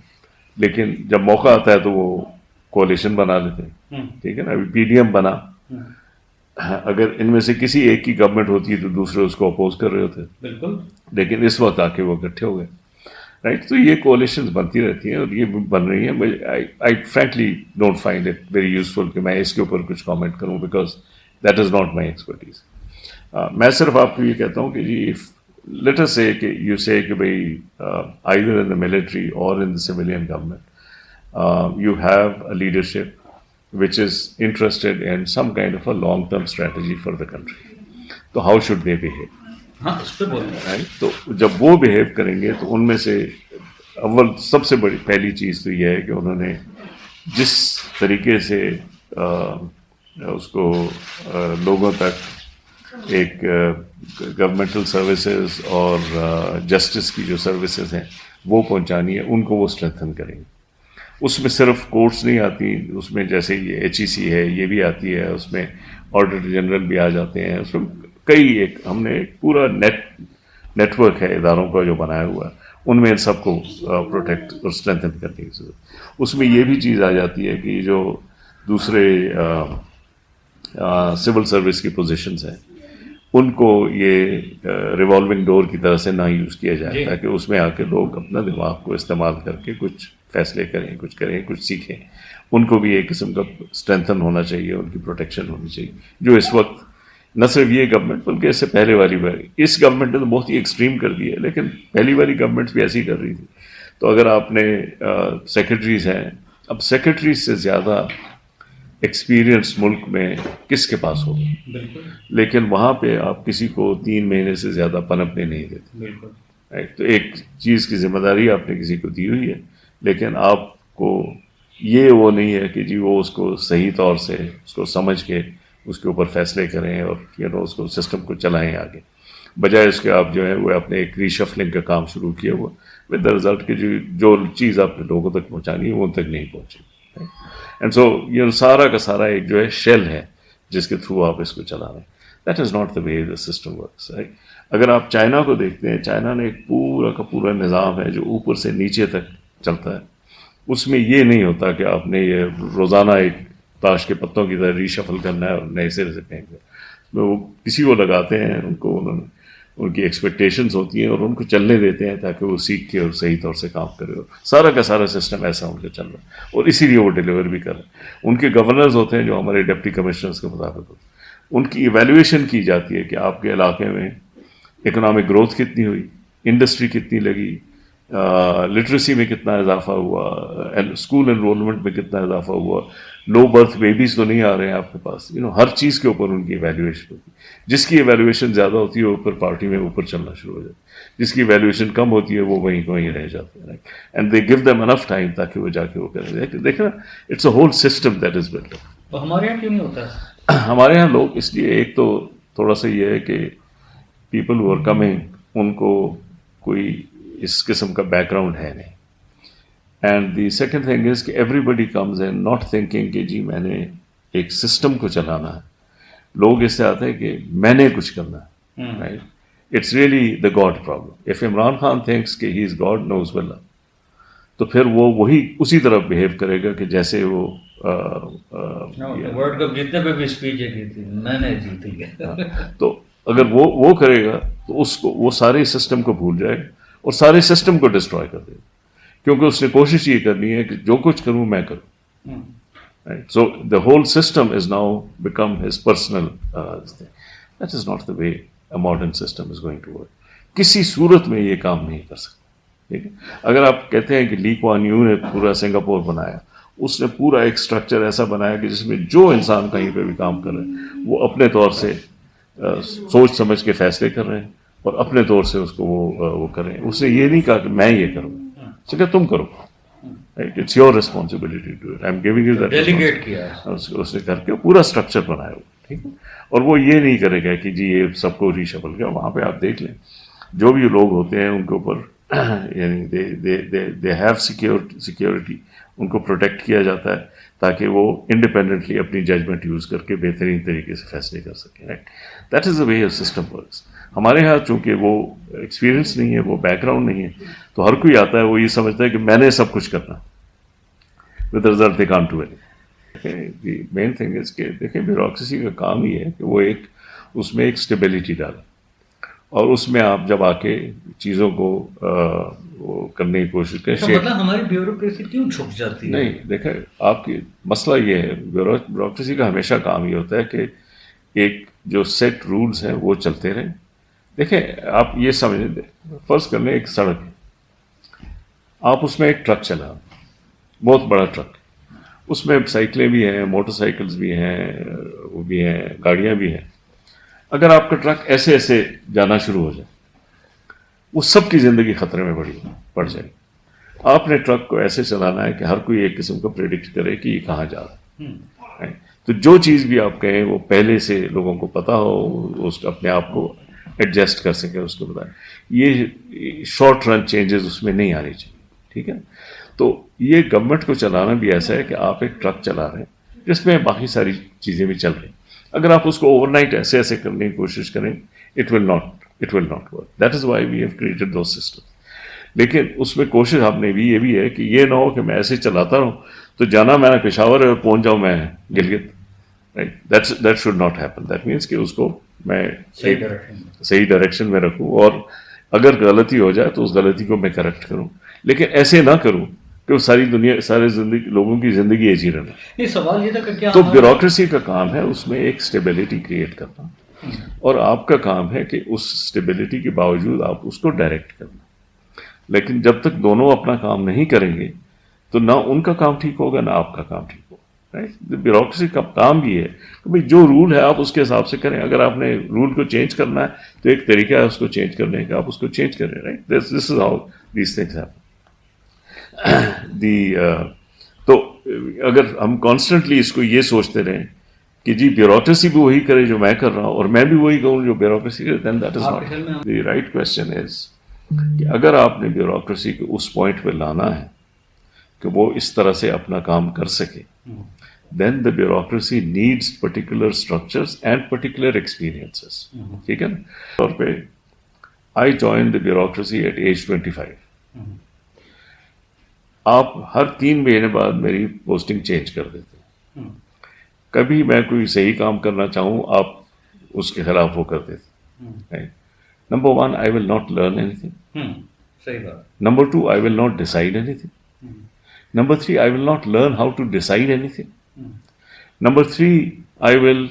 لیکن جب موقع آتا ہے تو وہ کولیشن بنا لیتے ہیں. ٹھیک ہے نا، ابھی پی ڈی ایم بنا، اگر ان میں سے کسی ایک کی گورنمنٹ ہوتی ہے تو دوسرے اس کو اپوز کر رہے ہوتے، بالکل، لیکن اس وقت آ کے وہ اکٹھے ہو گئے. رائٹ، تو یہ کولیشنز بنتی رہتی ہیں اور یہ بن رہی ہیں. I frankly don't find it very useful کہ میں اس کے اوپر کچھ کامنٹ کروں، because that is not my expertise. میں صرف آپ کو یہ کہتا ہوں کہ جی لیٹ اس سے کہ یو سے کہ بھائی either in the military or in the civilian government you have a leadership which is interested in some kind of a long-term strategy for the country. تو how should they behave؟ ہاں اس پہ بولیں. تو جب وہ بہیو کریں گے تو ان میں سے اول سب سے بڑی پہلی چیز تو یہ ہے کہ انہوں نے جس طریقے سے اس کو لوگوں تک ایک گورنمنٹل سروسز اور جسٹس کی جو سروسز ہیں وہ پہنچانی ہے، ان کو وہ اسٹرینتھن کریں گے. اس میں صرف کورٹس نہیں آتی، اس میں جیسے یہ HEC ہے یہ بھی آتی ہے، اس میں آڈیٹر جنرل بھی آ جاتے ہیں، اس میں کئی ایک ہم نے ایک پورا نیٹ ورک ہے اداروں کا جو بنایا ہوا ہے، ان میں ان سب کو پروٹیکٹ اور اسٹرینتھن کرنے کی ضرورت. اس میں یہ بھی چیز آ جاتی ہے کہ جو دوسرے سول سروس کی پوزیشنز ہیں ان کو یہ ریوالونگ ڈور کی طرح سے نہ یوز کیا جائے، تاکہ اس میں آ کے لوگ اپنا دماغ کو استعمال کر کے کچھ فیصلے کریں، کچھ سیکھیں. ان کو بھی ایک قسم کا اسٹرینتھن ہونا چاہیے، ان کی پروٹیکشن ہونی چاہیے. جو اس وقت نہ صرف یہ گورنمنٹ بلکہ اس سے پہلے والی اس گورنمنٹ نے تو بہت ہی ایکسٹریم کر دی ہے، لیکن پہلی والی گورنمنٹ بھی ایسی کر رہی تھی. تو اگر آپ نے سیکرٹریز ہیں، اب سیکرٹریز سے زیادہ ایکسپیرئنس ملک میں کس کے پاس ہوگا؟ لیکن وہاں پہ آپ کسی کو 3 مہینے سے زیادہ پنپنے نہیں دیتے. تو ایک چیز کی ذمہ داری آپ نے کسی کو دی ہوئی ہے، لیکن آپ کو یہ وہ نہیں ہے کہ جی وہ اس کو صحیح طور سے اس کو سمجھ کے اس کے اوپر فیصلے کریں اور اس کو سسٹم کو چلائیں آگے. بجائے اس کے آپ جو ہے وہ اپنے ایک ریشفلنگ کا کام شروع کیا ہوا ود دا رزلٹ کہ جو چیز آپ نے لوگوں تک پہنچانی ہے وہ ان تک نہیں پہنچی. اینڈ سو یہ سارا کا سارا ایک جو ہے شیل ہے جس کے تھرو آپ اس کو چلا رہے ہیں. That is not the way the system works. اگر آپ چائنا کو دیکھتے ہیں، چائنا نے ایک پورا کا پورا نظام ہے جو اوپر سے نیچے تک چلتا ہے. اس میں یہ نہیں ہوتا کہ آپ نے یہ روزانہ ایک تاش کے پتوں کی طرح ریشفل کرنا ہے اور نئے سرے سے پھینک دیں. وہ کسی کو لگاتے ہیں، ان کی ایکسپیکٹیشنز ہوتی ہیں اور ان کو چلنے دیتے ہیں تاکہ وہ سیکھ کے اور صحیح طور سے کام کرے. سارا کا سارا سسٹم ایسا ان کا چل رہا ہے اور اسی لیے وہ ڈیلیور بھی کر رہے ہیں. ان کے گورنرز ہوتے ہیں جو ہمارے ڈپٹی کمشنرز کے مطابق ہوتے ہیں. ان کی ایویلویشن کی جاتی ہے کہ آپ کے علاقے میں اکنامک گروتھ کتنی ہوئی، انڈسٹری کتنی لگی، لٹریسی میں کتنا اضافہ ہوا، اسکول انرولمنٹ میں کتنا اضافہ ہوا، لو برتھ بیبیز تو نہیں آ رہے ہیں آپ کے پاس. ہر چیز کے اوپر ان کی ایویلویشن ہوتی ہے. جس کی ایویلویشن زیادہ ہوتی ہے وہ اوپر پارٹی میں اوپر چلنا شروع ہو جاتا ہے، جس کی ایویلویشن کم ہوتی ہے وہ وہیں رہ جاتے ہیں. And they gave them enough time تاکہ وہ جا کے وہ کریں. دیکھیں نا، it's a whole system that is built up. تو ہمارے یہاں کیوں نہیں ہوتا ہے؟ ہمارے یہاں لوگ اس لیے ایک تو تھوڑا سا یہ ہے کہ پیپل ہو آر کمنگ، ان کو کوئی اس قسم کا بیک گراؤنڈ ہے نہیں. And the second thing is کہ everybody comes in not thinking کہ جی میں نے ایک سسٹم کو چلانا ہے. لوگ اس سے آتے ہیں کہ میں نے کچھ کرنا ہے. Right, it's really the god problem. If Imran Khan thinks کہ ہی از گاڈ نوز باللہ، تو پھر وہ وہی اسی طرح بہیو کرے گا کہ جیسے وہ ورلڈ کپ جیتنے پہ بھی اسپیچ کی تھی، میں نے جیتی ہے. تو اگر وہ کرے گا تو اس کو وہ سارے سسٹم کو بھول جائے گا اور سارے سسٹم کو ڈسٹروائے کر دے گا. کیونکہ اس نے کوشش یہ کرنی ہے کہ جو کچھ کروں میں کروں. Right? So the whole system is now become his personal thing. That is not the way a modern system is going to work. کسی صورت میں یہ کام نہیں کر سکتا. ٹھیک ہے. اگر آپ کہتے ہیں کہ لی کوان یو نے پورا سنگاپور بنایا, اس نے پورا ایک اسٹرکچر ایسا بنایا کہ جس میں جو انسان کہیں پہ بھی کام کر رہے ہیں وہ اپنے طور سے سوچ سمجھ کے فیصلے کر رہے ہیں اور اپنے طور سے اس کو وہ کر رہے ہیں. اس نے یہ نہیں کہا کہ میں یہ کروں, اس نے کہا تم کرو. Right? It's your responsibility to do it. I'm giving you that. Delegate کیا اس نے کر کے پورا اسٹرکچر بنایا ہوا. ٹھیک ہے. اور وہ یہ نہیں کرے گا کہ جی یہ سب کو ریشفل کیا. وہاں پہ آپ دیکھ لیں جو بھی لوگ ہوتے ہیں ان کے اوپر یعنی دے ہیو سیکیورٹی, ان کو پروٹیکٹ کیا جاتا ہے تاکہ وہ انڈیپینڈنٹلی اپنی ججمنٹ یوز کر کے بہترین طریقے سے فیصلے کر سکیں. Right, that is the way of system works. ہمارے یہاں چونکہ وہ ایکسپیرئنس نہیں ہے, وہ بیک گراؤنڈ نہیں ہے, تو ہر کوئی آتا ہے وہ یہ سمجھتا ہے کہ میں نے سب کچھ کرنا, with result they can't do any. The main thing is کہ دیکھیں بیوروکریسی کا کام ہی ہے کہ وہ ایک اس میں ایک اسٹیبلٹی ڈالے, اور اس میں آپ جب آ کے چیزوں کو وہ کرنے کی کوشش کریں. مطلب ہماری بیوروکریسی کیوں جھک جاتی ہے؟ نہیں دیکھیں, آپ کی مسئلہ یہ ہے, بیوروکریسی کا ہمیشہ کام یہ ہوتا ہے کہ ایک جو سیٹ رولز ہیں وہ چلتے رہیں. دیکھیں آپ یہ سمجھیں, فرض کر لیں ایک سڑک ہے, آپ اس میں ایک ٹرک چلا, بہت بڑا ٹرک, اس میں سائیکلیں بھی ہیں, موٹر سائیکلز بھی ہیں, وہ بھی ہیں, گاڑیاں بھی ہیں. اگر آپ کا ٹرک ایسے ایسے جانا شروع ہو جائے, وہ سب کی زندگی خطرے میں پڑ جائے. آپ نے ٹرک کو ایسے چلانا ہے کہ ہر کوئی ایک قسم کا پریڈکٹ کرے کہ یہ کہاں جا رہا ہے. تو جو چیز بھی آپ کہیں وہ پہلے سے لوگوں کو پتا ہو, اس اپنے آپ کو ایڈجسٹ کر سکے, اس کو بتائیں. یہ شارٹ رن چینجز اس میں نہیں آنے چاہیے. ٹھیک ہے. تو یہ گورنمنٹ کو چلانا بھی ایسا ہے کہ آپ ایک ٹرک چلا رہے ہیں جس میں باقی ساری چیزیں بھی چل رہی ہیں. اگر آپ اس کو اوور نائٹ ایسے ایسے کرنے کی کوشش کریں, it will not work. That is why we have created those system. لیکن اس میں کوشش آپ نے بھی یہ بھی ہے کہ یہ نہ ہو کہ میں ایسے چلاتا رہوں تو جانا میں نے پشاور ہے اور پہنچ جاؤں میں Gilgit. That should not happen. That means کہ اس کو میں صحیح ڈائریکشن میں رکھوں, اور اگر غلطی ہو جائے تو اس غلطی کو میں کریکٹ کروں, لیکن ایسے نہ کروں کہ وہ ساری دنیا سارے لوگوں کی زندگی ایسی رہے. سوال یہ تھا کہ کیا تو بیوروکریسی کا کام ہے اس میں ایک اسٹیبلٹی کریٹ کرنا, اور آپ کا کام ہے کہ اس اسٹیبلٹی کے باوجود آپ اس کو ڈائریکٹ کرنا. لیکن جب تک دونوں اپنا کام نہیں کریں گے تو نہ ان کا کام ٹھیک ہوگا نہ آپ کا کام ٹھیک ہوگا. بیوروکریسی کا کام بھی ہے کہ بھائی جو رول ہے آپ اس کے حساب سے کریں. اگر آپ نے رول کو چینج کرنا ہے تو ایک طریقہ ہے اس کو چینج کرنے کا, آپ اس کو چینج کریں. Right, this is how these things happen. تو اگر ہم کانسٹنٹلی اس کو یہ سوچتے رہیں کہ جی بیوروکریسی بھی وہی کرے جو میں کر رہا ہوں اور میں بھی وہی کروں جو بیوروکریسی کرے, then that is not. The right question is کہ اگر آپ نے بیوروکریسی کو اس پوائنٹ پہ لانا ہے کہ وہ اس طرح سے اپنا کام کر سکے, then the bureaucracy needs particular structures and particular experiences. ٹھیک ہے نا. طور پہ I joined the bureaucracy at age 25. آپ ہر 3 مہینے بعد میری پوسٹنگ چینج کر دیتے. کبھی میں کوئی صحیح کام کرنا چاہوں آپ اس کے خلاف وہ کر دیتے. Number 1, I will not learn anything. Number 2, I will not decide anything. Number 3, I will not learn how to decide anything. Number 3, I will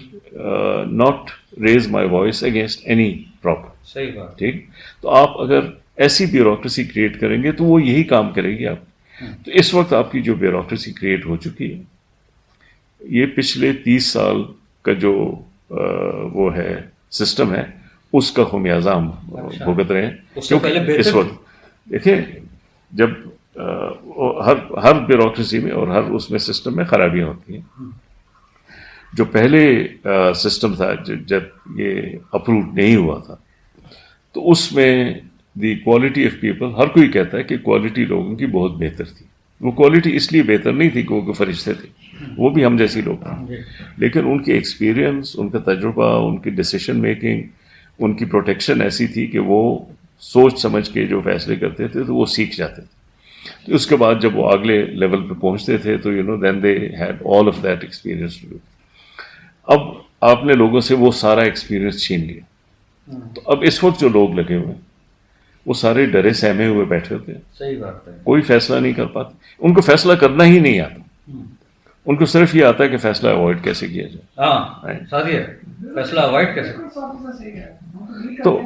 not raise my voice against any problem. صحیح بات. ٹھیک. تو آپ اگر ایسی bureaucracy create کریں گے تو وہ یہی کام کرے گی. آپ تو اس وقت آپ کی جو بیوروکریسی کریٹ ہو چکی ہے, یہ پچھلے 30 سال کا جو وہ ہے سسٹم ہے, اس کا خمیازہ ہم بھگت رہے ہیں. کیونکہ اس وقت دیکھیں جب ہر بیوروکریسی میں اور ہر اس میں سسٹم میں خرابیاں ہوتی ہیں. جو پہلے سسٹم تھا جب یہ اپروو نہیں ہوا تھا, تو اس میں دی کوالٹی آف پیپل, ہر کوئی کہتا ہے کہ کوالٹی لوگوں کی بہت بہتر تھی. وہ کوالٹی اس لیے بہتر نہیں تھی کہ وہ فرشتے تھے, وہ بھی ہم جیسی لوگ تھے, لیکن ان کی ایکسپیرئنس, ان کا تجربہ, ان کی ڈیسیشن میکنگ, ان کی پروٹیکشن ایسی تھی کہ وہ سوچ سمجھ کے جو فیصلے کرتے تھے تو وہ سیکھ جاتے تھے. تو اس کے بعد جب وہ اگلے لیول پہ پہنچتے تھے تو then they had all of that experience to do. اب آپ نے لوگوں سے وہ سارا ایکسپیرئنس چھین لیا. تو اب اس وقت جو لوگ لگے ہوئے ہیں وہ سارے ڈرے سہمے ہوئے بیٹھے ہوتے ہیں, صحیح بات ہے. کوئی فیصلہ نہیں کر پاتے, ان کو فیصلہ کرنا ہی نہیں آتا, ان کو صرف یہ آتا ہے کہ فیصلہ اوائڈ کیسے کیا جائے. ہاں ساتھی ہے, فیصلہ اوائڈ کیسے. تو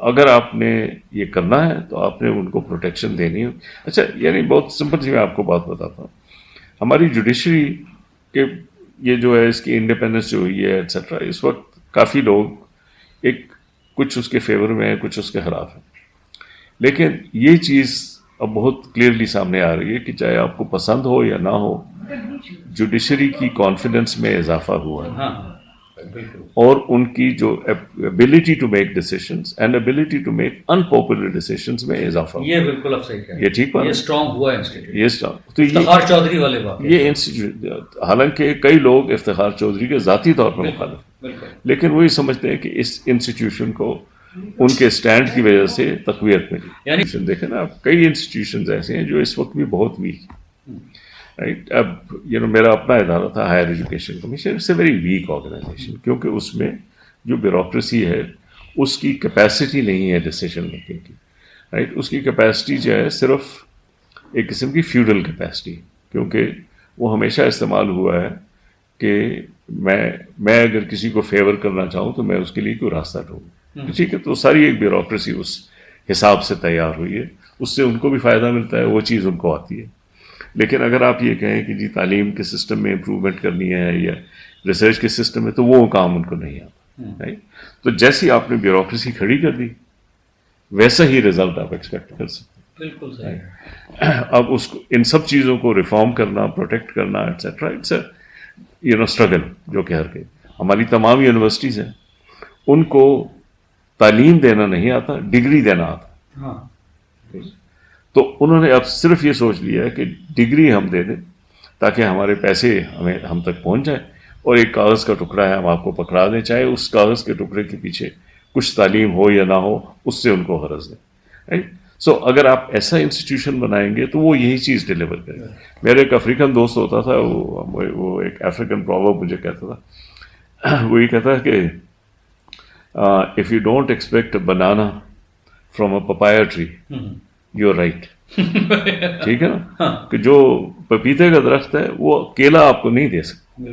اگر آپ نے یہ کرنا ہے تو آپ نے ان کو پروٹیکشن دینی ہو. اچھا یعنی بہت سمپل سی میں آپ کو بات بتاتا ہوں, ہماری جوڈیشری کے یہ جو ہے اس کی انڈیپینڈنس جو ہوئی ہے ایٹسیٹرا, اس وقت کافی لوگ ایک کچھ اس کے فیور میں ہیں, کچھ اس کے خلاف ہیں, لیکن یہ چیز اب بہت کلیئرلی سامنے آ رہی ہے کہ چاہے آپ کو پسند ہو یا نہ ہو, جوڈیشری کی کانفیڈنس میں اضافہ ہوا ہے, اور ان کی جو ability to make decisions and ability to make unpopular decisions میں اضافہ ہوا. یہ بالکل آپ صحیح کہہ رہے ہیں, یہ ٹھیک بات, یہ اسٹرانگ ہوا انسٹیٹیوٹ, یہ اسٹرانگ. تو افتخار چودھری والے بات, یہ انسٹیٹیوٹ, حالانکہ کئی لوگ افتخار چودھری کے ذاتی طور پر مخالف, لیکن وہی سمجھتے ہیں کہ اس انسٹیٹیوشن کو ان کے اسٹینڈ کی وجہ سے تقویت ملی. یعنی دیکھیں نا آپ, کئی انسٹیٹیوشنز ایسے ہیں جو اس وقت بھی بہت ویک ہیں. رائٹ, اب میرا اپنا ادارہ تھا higher education commission, it's a very weak organisation, کیونکہ اس میں جو بیوروکریسی ہے اس کی کیپیسٹی نہیں ہے ڈیسیشن میکنگ کی. رائٹ, اس کی کیپیسٹی جو ہے صرف ایک قسم کی فیوڈل کیپیسٹی, کیونکہ وہ ہمیشہ استعمال ہوا ہے کہ میں اگر کسی کو فیور کرنا چاہوں تو میں اس کے لیے کوئی راستہ ڈھونڈوں. ٹھیک ہے, تو ساری ایک بیوروکریسی اس حساب سے تیار ہوئی ہے, اس سے ان کو بھی فائدہ ملتا ہے, وہ چیز ان کو آتی ہے. لیکن اگر آپ یہ کہیں کہ جی تعلیم کے سسٹم میں امپروومنٹ کرنی ہے یا ریسرچ کے سسٹم میں, تو وہ کام ان کو نہیں آتا. تو جیسی آپ نے بیوروکریسی کھڑی کر دی ویسا ہی رزلٹ آپ ایکسپیکٹ کر سکتے ہیں. بالکل صحیح. اب اس کو ان سب چیزوں کو ریفارم کرنا, پروٹیکٹ کرنا ایٹسیٹرا, اٹس اے اسٹرگل جو کہ ہر کے. ہماری تمام یونیورسٹیز ہیں, ان کو تعلیم دینا نہیں آتا, ڈگری دینا آتا. تو انہوں نے اب صرف یہ سوچ لیا ہے کہ ڈگری ہم دے دیں تاکہ ہمارے پیسے ہم تک پہنچ جائیں, اور ایک کاغذ کا ٹکڑا ہے ہم آپ کو پکڑا دیں, چاہے اس کاغذ کے ٹکڑے کے پیچھے کچھ تعلیم ہو یا نہ ہو, اس سے ان کو غرض دیں. رائٹ, سو اگر آپ ایسا انسٹیٹیوشن بنائیں گے تو وہ یہی چیز ڈیلیور کرے گا. میرا ایک افریقن دوست ہوتا تھا, وہ ایک افریقن پروورب مجھے کہتا تھا, وہ یہ کہتا ہے کہ if you don't expect a banana from a papaya tree, you're right. ٹھیک ہے نا, کہ جو پپیتے کا درخت ہے وہ کیلا آپ کو نہیں دے سکتا.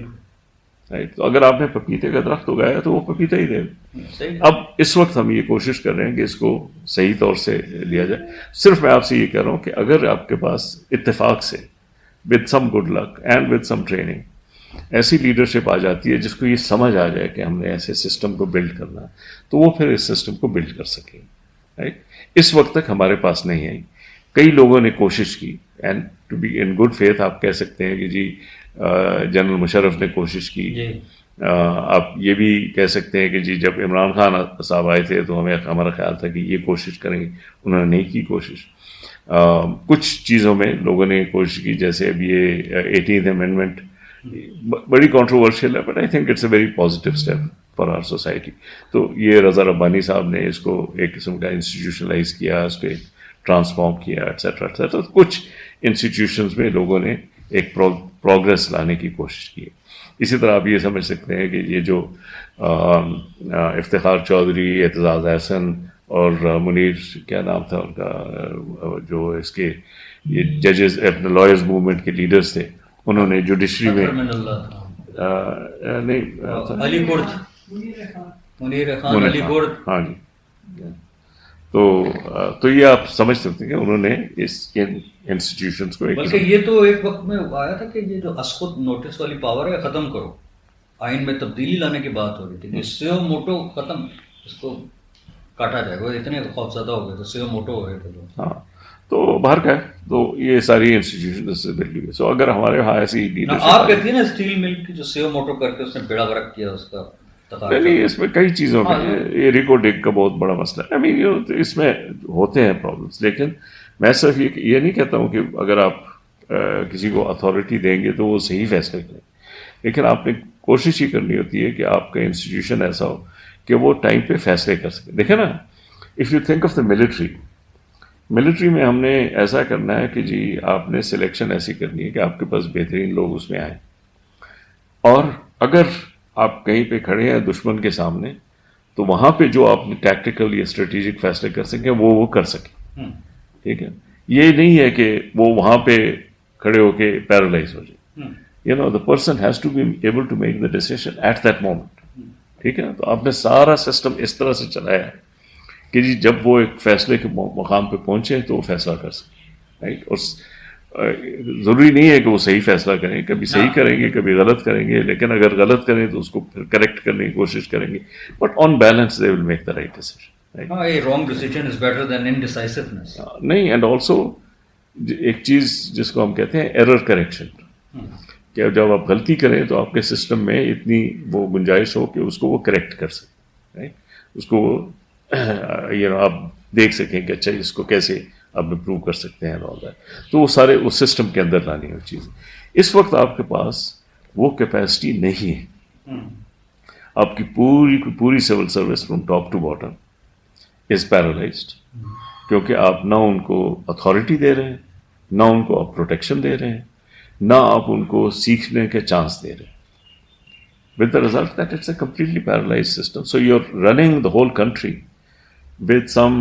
تو اگر آپ نے پپیتے کا درخت اگایا تو وہ پپیتا ہی دے گا. اب اس وقت ہم یہ کوشش کر رہے ہیں کہ اس کو صحیح طور سے لیا جائے. صرف میں آپ سے یہ کہہ رہا ہوں کہ اگر آپ کے پاس اتفاق سے with some good luck and with some training ایسی لیڈرشپ آ جاتی ہے جس کو یہ سمجھ آ جائے کہ ہم نے ایسے سسٹم کو بلڈ کرنا ہے, تو وہ پھر اس سسٹم کو بلڈ کر سکیں. رائٹ, اس وقت تک ہمارے پاس نہیں ہے. کئی لوگوں نے کوشش کی, and to be in good faith آپ کہہ سکتے ہیں کہ جی جنرل مشرف نے کوشش کی. آپ یہ بھی کہہ سکتے ہیں کہ جی جب عمران خان صاحب آئے تھے تو ہمارا خیال تھا کہ یہ کوشش کریں گے, انہوں نے نہیں کی کوشش. کچھ چیزوں میں لوگوں نے کوشش کی, جیسے اب یہ 18th امینڈمنٹ بڑی کنٹروورشل ہے, but I think it's a very positive step for our society. تو یہ رضا ربانی صاحب نے اس کو ایک قسم کا انسٹیٹیوشنلائز کیا, اس کو ٹرانسفارم کیا ایٹسیٹرا ایٹسیٹرا. کچھ انسٹیٹیوشنز میں لوگوں نے ایک پروگرس لانے کی کوشش کی. اسی طرح آپ یہ سمجھ سکتے ہیں کہ یہ جو افتخار چودھری, اعتزاز احسن اور منیر, کیا نام تھا ان کا, جو اس کے یہ ججز اپنے لائرز موومنٹ کے لیڈرز تھے, انہوں نے جوڈیشری میں علی گڑھ, منیر خان علی گڑھ, ہاں جی, تو یہ آپ سمجھ سکتے ہیں کہ انہوں نے اس انسٹیٹیوشنز کو, بلکہ یہ تو ایک وقت میں آیا تھا کہ یہ جو اسخود نوٹس والی پاور ہے ختم کرو, آئین میں تبدیلی لانے کی بات ہو رہی تھی کہ سیو موٹو ختم, اس کو کاٹا جائے. وہ اتنے خوف زدہ ہو گئے تھے, سیو موٹو ہو گئے تھے. ہاں, تو باہر کا ہے, تو یہ ساری انسٹیٹیوشن سے دلی ہوئی. سو اگر ہمارے یہاں ایسی لیڈرشپ, آپ کہتی ہیں نا اسٹیل مل کی جو سیو موٹو کر کے اس نے بیڑا غرق کیا اس کا, نہیں اس میں کئی چیزوں میں یہ ریکو ڈیک کا بہت بڑا مسئلہ ہے. آئی مین اس میں ہوتے ہیں پرابلمس, لیکن میں صرف یہ نہیں کہتا ہوں کہ اگر آپ کسی کو اتھارٹی دیں گے تو وہ صحیح فیصلے کریں, لیکن آپ نے کوشش ہی کرنی ہوتی ہے کہ آپ کا انسٹیٹیوشن ایسا ہو کہ وہ ٹائم پہ فیصلے کر سکے. دیکھیں نا, if you think of the military میں ہم نے ایسا کرنا ہے کہ جی آپ نے سلیکشن ایسی کرنی ہے کہ آپ کے پاس بہترین لوگ اس میں آئیں, اور اگر آپ کہیں پہ کھڑے ہیں دشمن کے سامنے تو وہاں پہ جو آپ ٹیکٹیکل یا اسٹریٹجک فیصلے کر سکیں وہ کر سکیں. ٹھیک ہے, یہ نہیں ہے کہ وہ وہاں پہ کھڑے ہو کے پیرالائز ہو جائے. the person has to be able to make the decision at that moment. ٹھیک ہے نا. تو آپ نے سارا سسٹم اس طرح سے چلایا ہے کہ جی جب وہ ایک فیصلے کے مقام پہ پہنچے تو وہ فیصلہ کر سکیں. رائٹ. اور ضروری نہیں ہے کہ وہ صحیح فیصلہ کریں, کبھی صحیح کریں گے کبھی غلط کریں گے, لیکن اگر غلط کریں تو اس کو پھر کریکٹ کرنے کی کوشش کریں گے, but on balance they will make the right decision. wrong decision is better than indecisiveness. نہیں, اینڈ آلسو ایک چیز جس کو ہم کہتے ہیں ایرر کریکشن, کہ جب آپ غلطی کریں تو آپ کے سسٹم میں اتنی وہ گنجائش ہو کہ اس کو وہ کریکٹ کر سکیں. اس کو آپ دیکھ سکیں کہ اچھا اس کو کیسے آپ امپروو کر سکتے ہیں. تو وہ سارے اس سسٹم کے اندر لانی ہے چیز. اس وقت آپ کے پاس وہ کیپیسٹی نہیں ہے. آپ کی پوری civil service from top to bottom is paralysed, کیونکہ آپ نہ ان کو اتھارٹی دے رہے ہیں, نہ ان کو آپ پروٹیکشن دے رہے ہیں, نہ آپ ان کو سیکھنے کے چانس دے رہے ہیں. With the result that it's a completely paralysed system. So you are running the whole country with some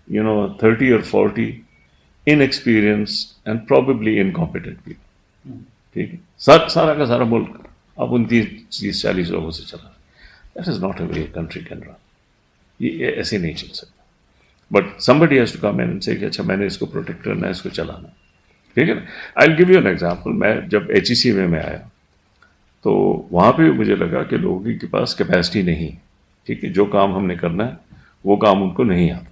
30 or 40 inexperienced and probably incompetent people. ٹھیک ہے, سارا کا سارا ملک آپ 29-40 لوگوں سے چلا. That is not a way a country can run. یہ ایسے نہیں چل سکتا. But somebody has to come in and say کہ اچھا میں نے اس کو پروٹیکٹ کرنا ہے, اس کو چلانا. ٹھیک ہے نا. I'll give you an example. میں جب HEC میں آیا تو وہاں پہ مجھے لگا کہ لوگوں کے پاس کیپیسٹی نہیں. ٹھیک ہے, جو کام ہم نے کرنا ہے وہ کام ان کو نہیں آتا.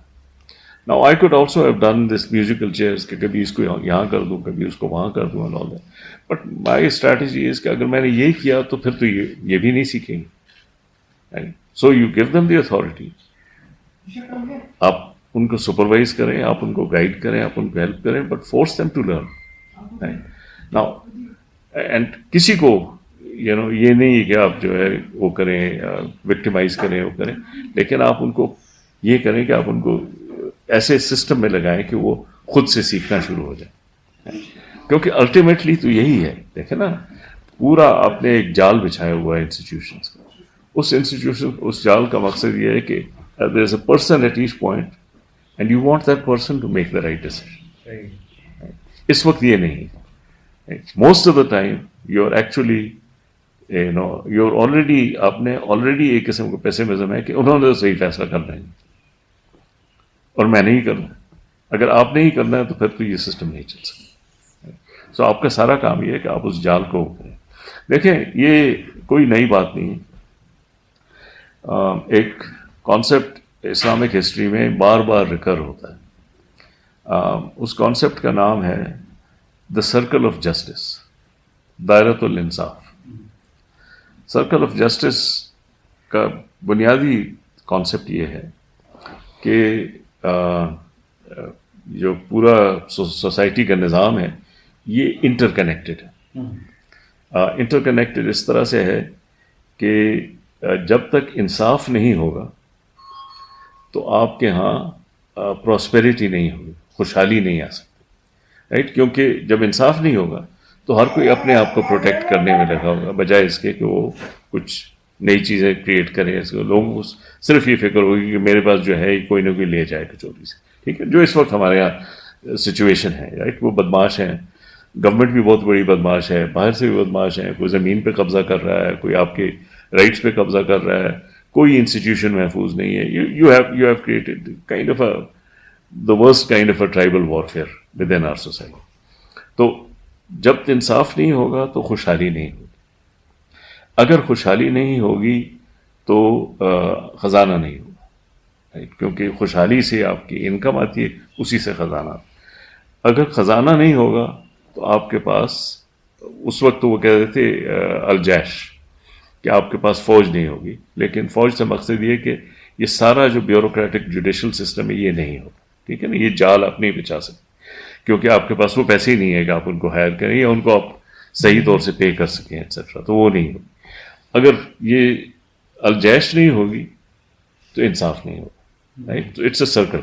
Now I could also have done this musical chairs کہ کبھی اس کو یہاں کر دوں کبھی اس کو وہاں کر دوں and all that. But my strategy is کہ اگر میں نے یہ کیا تو پھر تو یہ بھی نہیں سیکھیں گے. So you give them the authority. آپ ان کو سپروائز کریں, آپ ان کو گائڈ کریں, آپ ان کو ہیلپ کریں, but force them to learn. Now and کسی کو یہ نہیں کہ آپ جو ہے وہ کریں وکٹیمائز کریں وہ کریں, لیکن آپ ان کو یہ کریں کہ آپ ان کو ایسے سسٹم میں لگائیں کہ وہ خود سے سیکھنا شروع ہو جائے. کیونکہ الٹیمیٹلی تو یہی ہے. دیکھیں نا, پورا آپ نے ایک جال بچھایا ہوا ہے انسٹیٹیوشنس کا. اس جال کا مقصد یہ ہے کہ there is a person at each point and you want that person to make the right decision. اس وقت یہ نہیں. Most of the time you are actually you are already آپ نے already ایک قسم کا پیسمزم ہے کہ انہوں نے صحیح فیصلہ کرنا ہے اور میں نہیں کرنا. اگر آپ نہیں کرنا ہے تو پھر تو یہ سسٹم نہیں چل سکتا. سو آپ کا سارا کام یہ ہے کہ آپ اس جال کو کریں. دیکھیں یہ کوئی نئی بات نہیں ہے. ایک کانسیپٹ اسلامک ہسٹری میں بار بار ریکر ہوتا ہے. اس کانسیپٹ کا نام ہے دا سرکل آف جسٹس, دائرۃ الانصاف. سرکل آف جسٹس کا بنیادی کانسیپٹ یہ ہے کہ جو پورا سوسائٹی کا نظام ہے یہ انٹر کنیکٹڈ ہے. انٹر کنیکٹڈ اس طرح سے ہے کہ جب تک انصاف نہیں ہوگا تو آپ کے ہاں پراسپیرٹی نہیں ہوگی, خوشحالی نہیں آ سکتی. رائٹ. کیونکہ جب انصاف نہیں ہوگا تو ہر کوئی اپنے آپ کو پروٹیکٹ کرنے میں لگا ہوگا بجائے اس کے کہ وہ کچھ نئی چیزیں کریٹ کریں. لوگوں کو صرف یہ فکر ہوگی کہ میرے پاس جو ہے کوئی نہ کوئی لے جائے گا چوری سے. ٹھیک ہے, جو اس وقت ہمارے یہاں سچویشن ہے. رائٹ. وہ بدماش ہیں, گورنمنٹ بھی بہت بڑی بدماش ہے, باہر سے بھی بدماش ہیں. کوئی زمین پہ قبضہ کر رہا ہے, کوئی آپ کے رائٹس پہ قبضہ کر رہا ہے, کوئی انسٹیٹیوشن محفوظ نہیں ہے. You have created kind of the worst kind of a tribal warfare within our society. تو جب انصاف نہیں ہوگا تو خوشحالی نہیں ہوگی. اگر خوشحالی نہیں ہوگی تو خزانہ نہیں ہوگا. کیونکہ خوشحالی سے آپ کی انکم آتی ہے, اسی سے خزانہ. اگر خزانہ نہیں ہوگا تو آپ کے پاس اس وقت وہ کہتے تھے الجیش, کہ آپ کے پاس فوج نہیں ہوگی. لیکن فوج سے مقصد یہ کہ یہ سارا جو بیوروکریٹک جوڈیشل سسٹم ہے یہ نہیں ہوگا. ٹھیک ہے نا. یہ جال آپ نہیں بچا سکتے کیونکہ آپ کے پاس وہ پیسے ہی نہیں ہے کہ آپ ان کو ہائر کریں یا ان کو آپ صحیح طور سے پے کر سکیں ایٹسیٹرا. تو وہ نہیں ہوگی. اگر یہ الجیش نہیں ہوگی تو انصاف نہیں ہوگا. رائٹ. تو اٹس اے سرکل.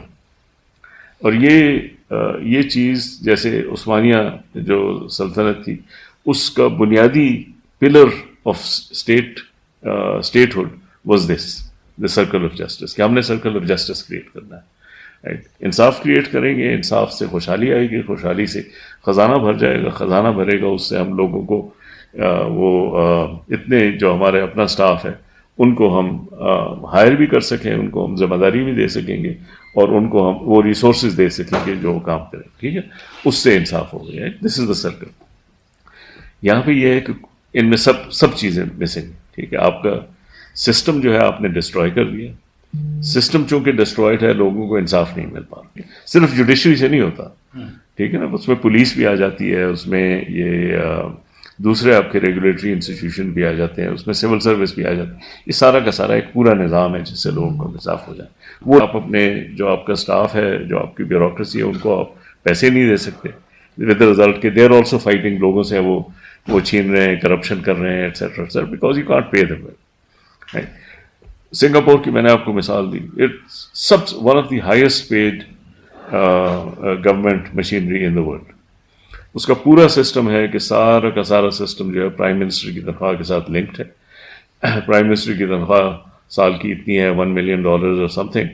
اور یہ چیز جیسے عثمانیہ جو سلطنت تھی اس کا بنیادی pillar of statehood was this, the circle of justice, کہ ہم نے circle of justice create کرنا ہے. Right? انصاف کریٹ کریں گے, انصاف سے خوشحالی آئے گی, خوشحالی سے خزانہ بھر جائے گا, خزانہ بھرے گا, اس سے ہم لوگوں کو وہ اتنے جو ہمارے اپنا سٹاف ہے ان کو ہم ہائر بھی کر سکیں, ان کو ہم ذمہ داری بھی دے سکیں گے, اور ان کو ہم وہ ریسورسز دے سکیں گے جو کام کریں. ٹھیک ہے, اس سے انصاف ہو گیا. دس از دا سرکل. یہاں پہ یہ ہے کہ ان میں سب چیزیں مسنگ. ٹھیک ہے, آپ کا سسٹم جو ہے آپ نے ڈسٹروائے کر دیا. سسٹم چونکہ ڈسٹرائڈ ہے, لوگوں کو انصاف نہیں مل پا رہا. صرف جوڈیشری سے نہیں ہوتا, ٹھیک ہے نا, اس میں پولیس بھی آ جاتی ہے, اس میں یہ دوسرے آپ کے ریگولیٹری انسٹیٹیوشن بھی آ جاتے ہیں, اس میں سول سروس بھی آ جاتی ہے. یہ سارا کا سارا ایک پورا نظام ہے جس سے لوگوں کو انصاف ہو جائے. وہ آپ اپنے جو آپ کا سٹاف ہے, جو آپ کی بیوروکریسی ہے, ان کو آپ پیسے نہیں دے سکتے, ود دا رزلٹ کہ دے آر آلسو فائٹنگ, لوگوں سے وہ چھین رہے ہیں, کرپشن کر رہے ہیں, etcetera etcetera, because you can't pay them. Singapore کی میں نے آپ کو مثال دی. It's one of the highest paid government machinery in the world. اس کا پورا سسٹم ہے کہ سارا کا سارا سسٹم جو ہے پرائم منسٹر کی تنخواہ کے ساتھ لنکڈ ہے. پرائم منسٹر کی تنخواہ سال کی اتنی ہے $1 million اور سم تھنگ,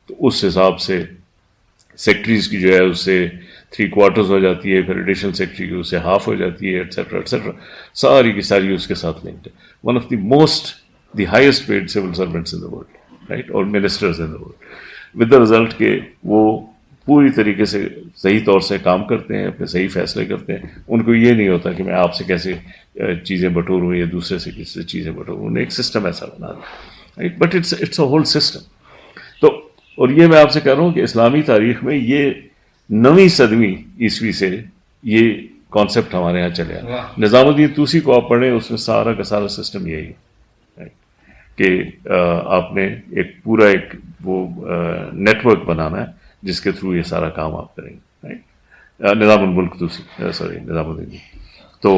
تو اس حساب سے سیکٹریز کی جو ہے اس سے 3/4 ہو جاتی ہے, پھر ایڈیشنل سیکٹری کی اس سے ½ ہو جاتی ہے, ایٹسیٹرا ایٹسیٹرا, ساری کی ساری اس کے ساتھ لنکڈ ہے. One of the highest paid civil servants in the world, right, اور ministers in the world, with the result کہ وہ پوری طریقے سے صحیح طور سے کام کرتے ہیں, اپنے صحیح فیصلے کرتے ہیں. ان کو یہ نہیں ہوتا کہ میں آپ سے کیسے چیزیں بٹوروں یا دوسرے سے کس سے چیزیں بٹوروں. انہیں ایک سسٹم ایسا بنا دیا, right, but it's a whole system. تو اور یہ میں آپ سے کہہ رہا ہوں کہ اسلامی تاریخ میں یہ 9ویں صدی عیسوی سے یہ کانسیپٹ ہمارے یہاں چلے آ. نظام الدین طوسی کو آپ پڑھیں, اس میں سارا کا سارا سسٹم یہی ہے کہ آپ نے ایک پورا ایک وہ نیٹ ورک بنانا ہے جس کے تھرو یہ سارا کام آپ کریں گے. نظام الملک طوسی, سوری, نظام الدین. تو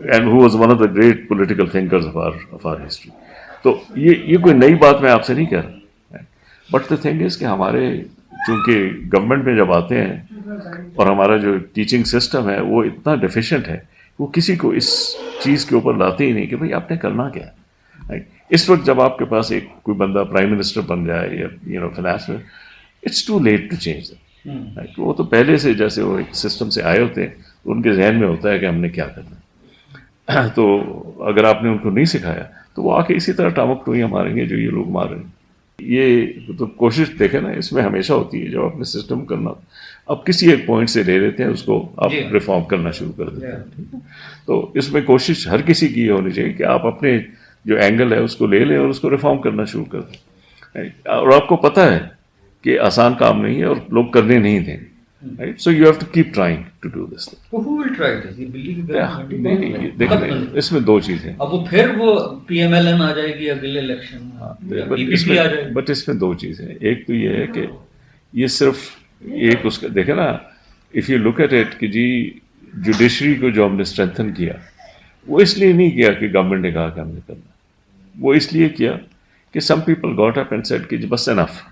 and who was one of the great political thinkers of our history. تو یہ کوئی نئی بات میں آپ سے نہیں کہہ رہا, بٹ دا تھنگ از کہ ہمارے چونکہ گورنمنٹ میں جب آتے ہیں اور ہمارا جو ٹیچنگ سسٹم ہے وہ اتنا ڈیفیشینٹ ہے, وہ کسی کو اس چیز کے اوپر لاتے ہی نہیں کہ بھائی آپ نے کرنا کیا ہے. اس وقت جب آپ کے پاس ایک کوئی بندہ پرائم منسٹر بن جائے یا فائنانس میں, it's too late to change that. وہ تو پہلے سے جیسے وہ ایک سسٹم سے آئے ہوتے ہیں, تو ان کے ذہن میں ہوتا ہے کہ ہم نے کیا کرنا. تو اگر آپ نے ان کو نہیں سکھایا تو وہ آ کے اسی طرح ٹامک ٹوئیاں ماریں گے جو یہ لوگ مار رہے ہیں. یہ تو کوشش دیکھیں نا, اس میں ہمیشہ ہوتی ہے جب آپ نے سسٹم کرنا, اب کسی ایک پوائنٹ سے لے لیتے ہیں اس کو, آپ ریفارم کرنا شروع کر دیتے ہیں. تو اس میں کوشش ہر کسی کی یہ ہونی چاہیے کہ آپ اپنے جو اینگل ہے اس کو لے لیں اور اس کو ریفارم کرنا شروع کر دیں. اور آپ کو پتہ ہے کہ آسان کام نہیں ہے اور لوگ کرنے نہیں دیں گے. Right? So you have to keep trying to do this thing. Who will try this? یہ بلی کی دیکھیں اس میں دو چیزیں. اب وہ پھر وہ PMLN آ جائے گی اگلے الیکشن میں. بٹ اس میں دو چیزیں. ایک تو یہ ہے کہ یہ صرف ایک اس کا دیکھیں نا, if you look at it کہ جی جوڈیشری کو جو ہم نے اسٹرینتھن کیا, وہ اس لیے نہیں کیا کہ گورنمنٹ نے کہا کہ ہم نے کرنا, وہ اس لیے کیا کہ some people got up and said کہ بس انف,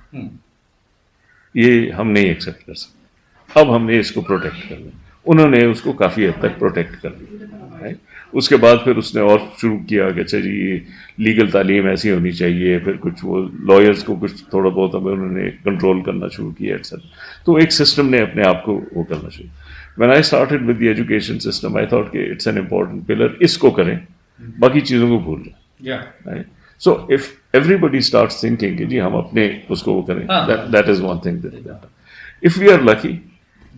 یہ ہم نہیں ایکسیپٹ کر سکتے, اب ہم نے اس کو پروٹیکٹ کر لیا. انہوں نے اس کو کافی حد تک پروٹیکٹ کر لیا. اس کے بعد پھر اس نے اور شروع کیا کہ اچھا جی لیگل تعلیم ایسی ہونی چاہیے, پھر کچھ وہ لائرس کو کچھ تھوڑا بہت ہمیں انہوں نے کنٹرول کرنا شروع کیا ایٹسیٹرا. تو ایک سسٹم نے اپنے آپ کو وہ کرنا شروع. When I started with the education system, I thought کہ it's an important pillar, اس کو کریں, باقی چیزوں کو بھول جائیں. So if everybody starts thinking کہ جی ہم اپنے اس کو وہ کریں, that is one thing that if we are lucky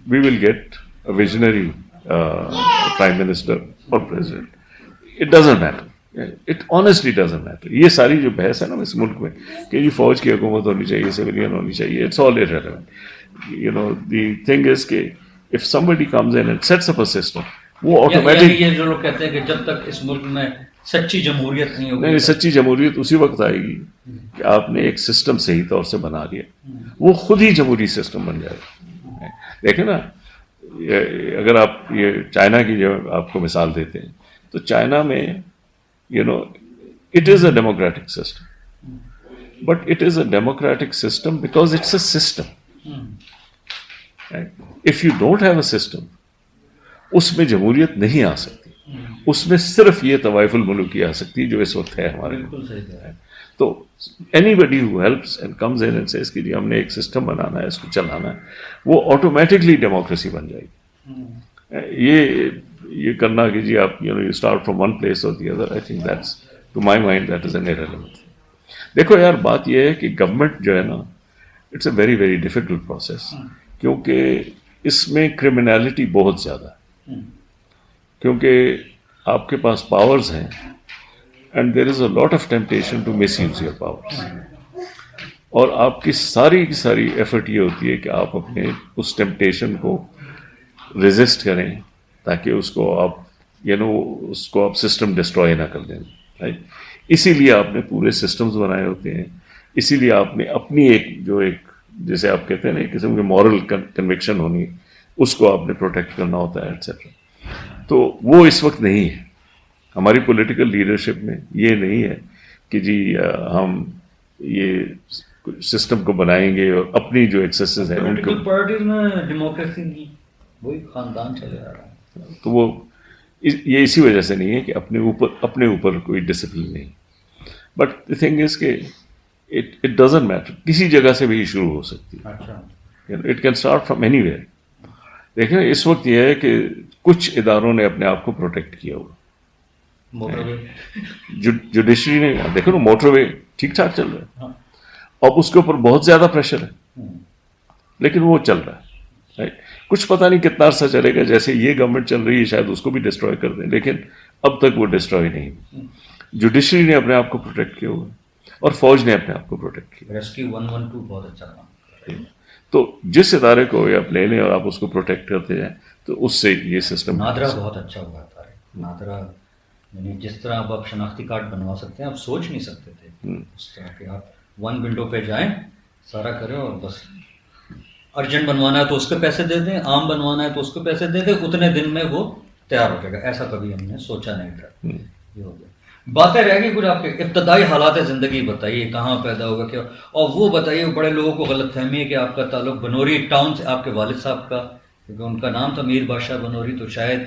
we will get a visionary prime minister or president. It doesn't matter. It honestly doesn't matter. یہ ساری جو بحث ہے نا اس ملک میں کہ جی فوج کی حکومت ہونی چاہیے, سویلین ہونی چاہیے, it's all irrelevant. You know, the thing is کہ if somebody comes in and sets up a system, وہ automatic. یہ جو لوگ کہتے ہیں کہ جب تک اس ملک میں سچی جمہوریت نہیں ہوگی, نہیں, سچی جمہوریت اسی وقت آئے گی کہ آپ نے ایک سسٹم صحیح طور سے بنا لیا, وہ خود ہی جمہوری سسٹم بن جائے گا. دیکھیں نا, اگر آپ یہ چائنا کی جو آپ کو مثال دیتے ہیں, تو چائنا میں it is a democratic system, but it is a democratic system because it's a system. Right? If you don't have a system, اس میں جمہوریت نہیں آ سکتی. اس میں صرف یہ طوائف الملوکی آ سکتی ہے جو اس وقت ہے ہمارے. بالکل صحیح کہہ رہے ہیں. تو anybody who helps and comes in and says کہ جی ہم نے ایک سسٹم بنانا ہے, اس کو چلانا ہے, وہ آٹومیٹکلی ڈیموکریسی بن جائے گی. یہ کرنا کہ جی آپ you start from one place اور the other, I think that's to my mind that is an irrelevant. دیکھو یار بات یہ ہے کہ گورنمنٹ جو ہے نا it's a very very difficult process, کیونکہ اس میں کرمنالٹی بہت زیادہ ہے, کیونکہ آپ کے پاس پاورز ہیں and there is a lot of temptation to misuse your powers, اور آپ کی ساری ایفرٹ یہ ہوتی ہے کہ آپ اپنے اس ٹیمپٹیشن کو ریزسٹ کریں تاکہ اس کو آپ سسٹم ڈسٹروائے نہ کر دیں. اسی لیے آپ نے پورے سسٹمز بنائے ہوتے ہیں, اسی لیے آپ نے اپنی ایک جیسے آپ کہتے ہیں نا ایک قسم کی مورل کنوکشن ہونی, اس کو آپ نے پروٹیکٹ کرنا ہوتا ہے ایٹسیٹرا. تو وہ اس وقت نہیں ہے ہماری پولیٹیکل لیڈرشپ میں. یہ نہیں ہے کہ جی ہم یہ سسٹم کو بنائیں گے اور اپنی جو ایکسیسز ہیں ان کو پارٹیز میں ڈیموکریسی نہیں, وہی خاندان چلے آ رہا ہے. تو وہ یہ اسی وجہ سے نہیں ہے کہ اپنے اوپر کوئی ڈسپلن نہیں. بٹ دی تھنگ از کہ اٹ ڈزنٹ میٹر, کسی جگہ سے بھی شروع ہو سکتی ہے. It can start from any where. دیکھیں اس وقت یہ ہے کہ کچھ اداروں نے اپنے آپ کو پروٹیکٹ کیا ہوا. جوڈیشری نے دیکھو نا موٹر وے ٹھیک ٹھاک چل رہا ہے, اب اس کے اوپر بہت زیادہ پریشر ہے لیکن وہ چل رہا ہے. کچھ پتہ نہیں کتنا عرصہ چلے گا, جیسے یہ گورنمنٹ چل رہی ہے شاید اس کو بھی ڈسٹروائے کر دیں, لیکن اب تک وہ ڈسٹروائے نہیں. جوڈیشری نے اپنے آپ کو پروٹیکٹ کیا ہوا اور فوج نے اپنے آپ کو پروٹیکٹ کیا. ریسکیو 112 بہت اچھا کام کر رہی ہے. تو جس ادارے کو آپ لے لیں اور آپ اس کو پروٹیکٹ کرتے جائیں تو اس سے یہ سسٹم. نادرا بہت اچھا ہوا تھا. نادرا یعنی جس طرح اب آپ شناختی کارڈ بنوا سکتے ہیں آپ سوچ نہیں سکتے تھے اس طرح کہ آپ ون ونڈو پہ جائیں سارا کریں اور بس ارجنٹ بنوانا ہے تو اس کے پیسے دے دیں, عام بنوانا ہے تو اس کے پیسے دے دیں, اتنے دن میں وہ تیار ہو جائے گا. ایسا کبھی ہم نے سوچا نہیں تھا. یہ ہو گیا. باتیں رہ گئی کچھ آپ کے ابتدائی حالات زندگی بتائیے, کہاں پیدا ہوگا کیا, اور وہ بتائیے بڑے لوگوں کو غلط فہمی ہے کہ آپ کا تعلق بنوری ٹاؤن سے آپ کے والد صاحب کا, کیونکہ ان کا نام تھا میر بادشاہ بنوری, تو شاید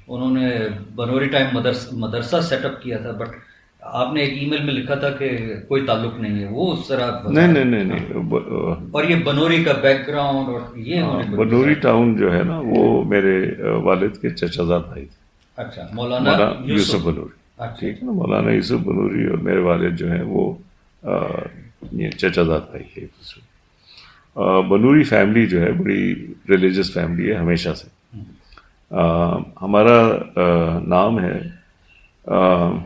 انہوں نے بنوری ٹائم مدرسہ سیٹ اپ کیا تھا, بٹ آپ نے ایک ای میل میں لکھا تھا کہ کوئی تعلق نہیں ہے. وہ اس طرح نہیں. اور یہ بنوری کا بیک گراؤنڈ اور یہ بنوری ٹاؤن جو ہے نا وہ میرے والد کے چچا زاد بھائی تھے. اچھا, مولانا یوسف بنوری. ٹھیک ہے نا, مولانا یوسف بنوری اور میرے والد جو ہیں وہ چچا زاد بھائی ہے. بنوری فیملی جو ہے بڑی ریلیجس فیملی ہے ہمیشہ سے. ہمارا نام ہے,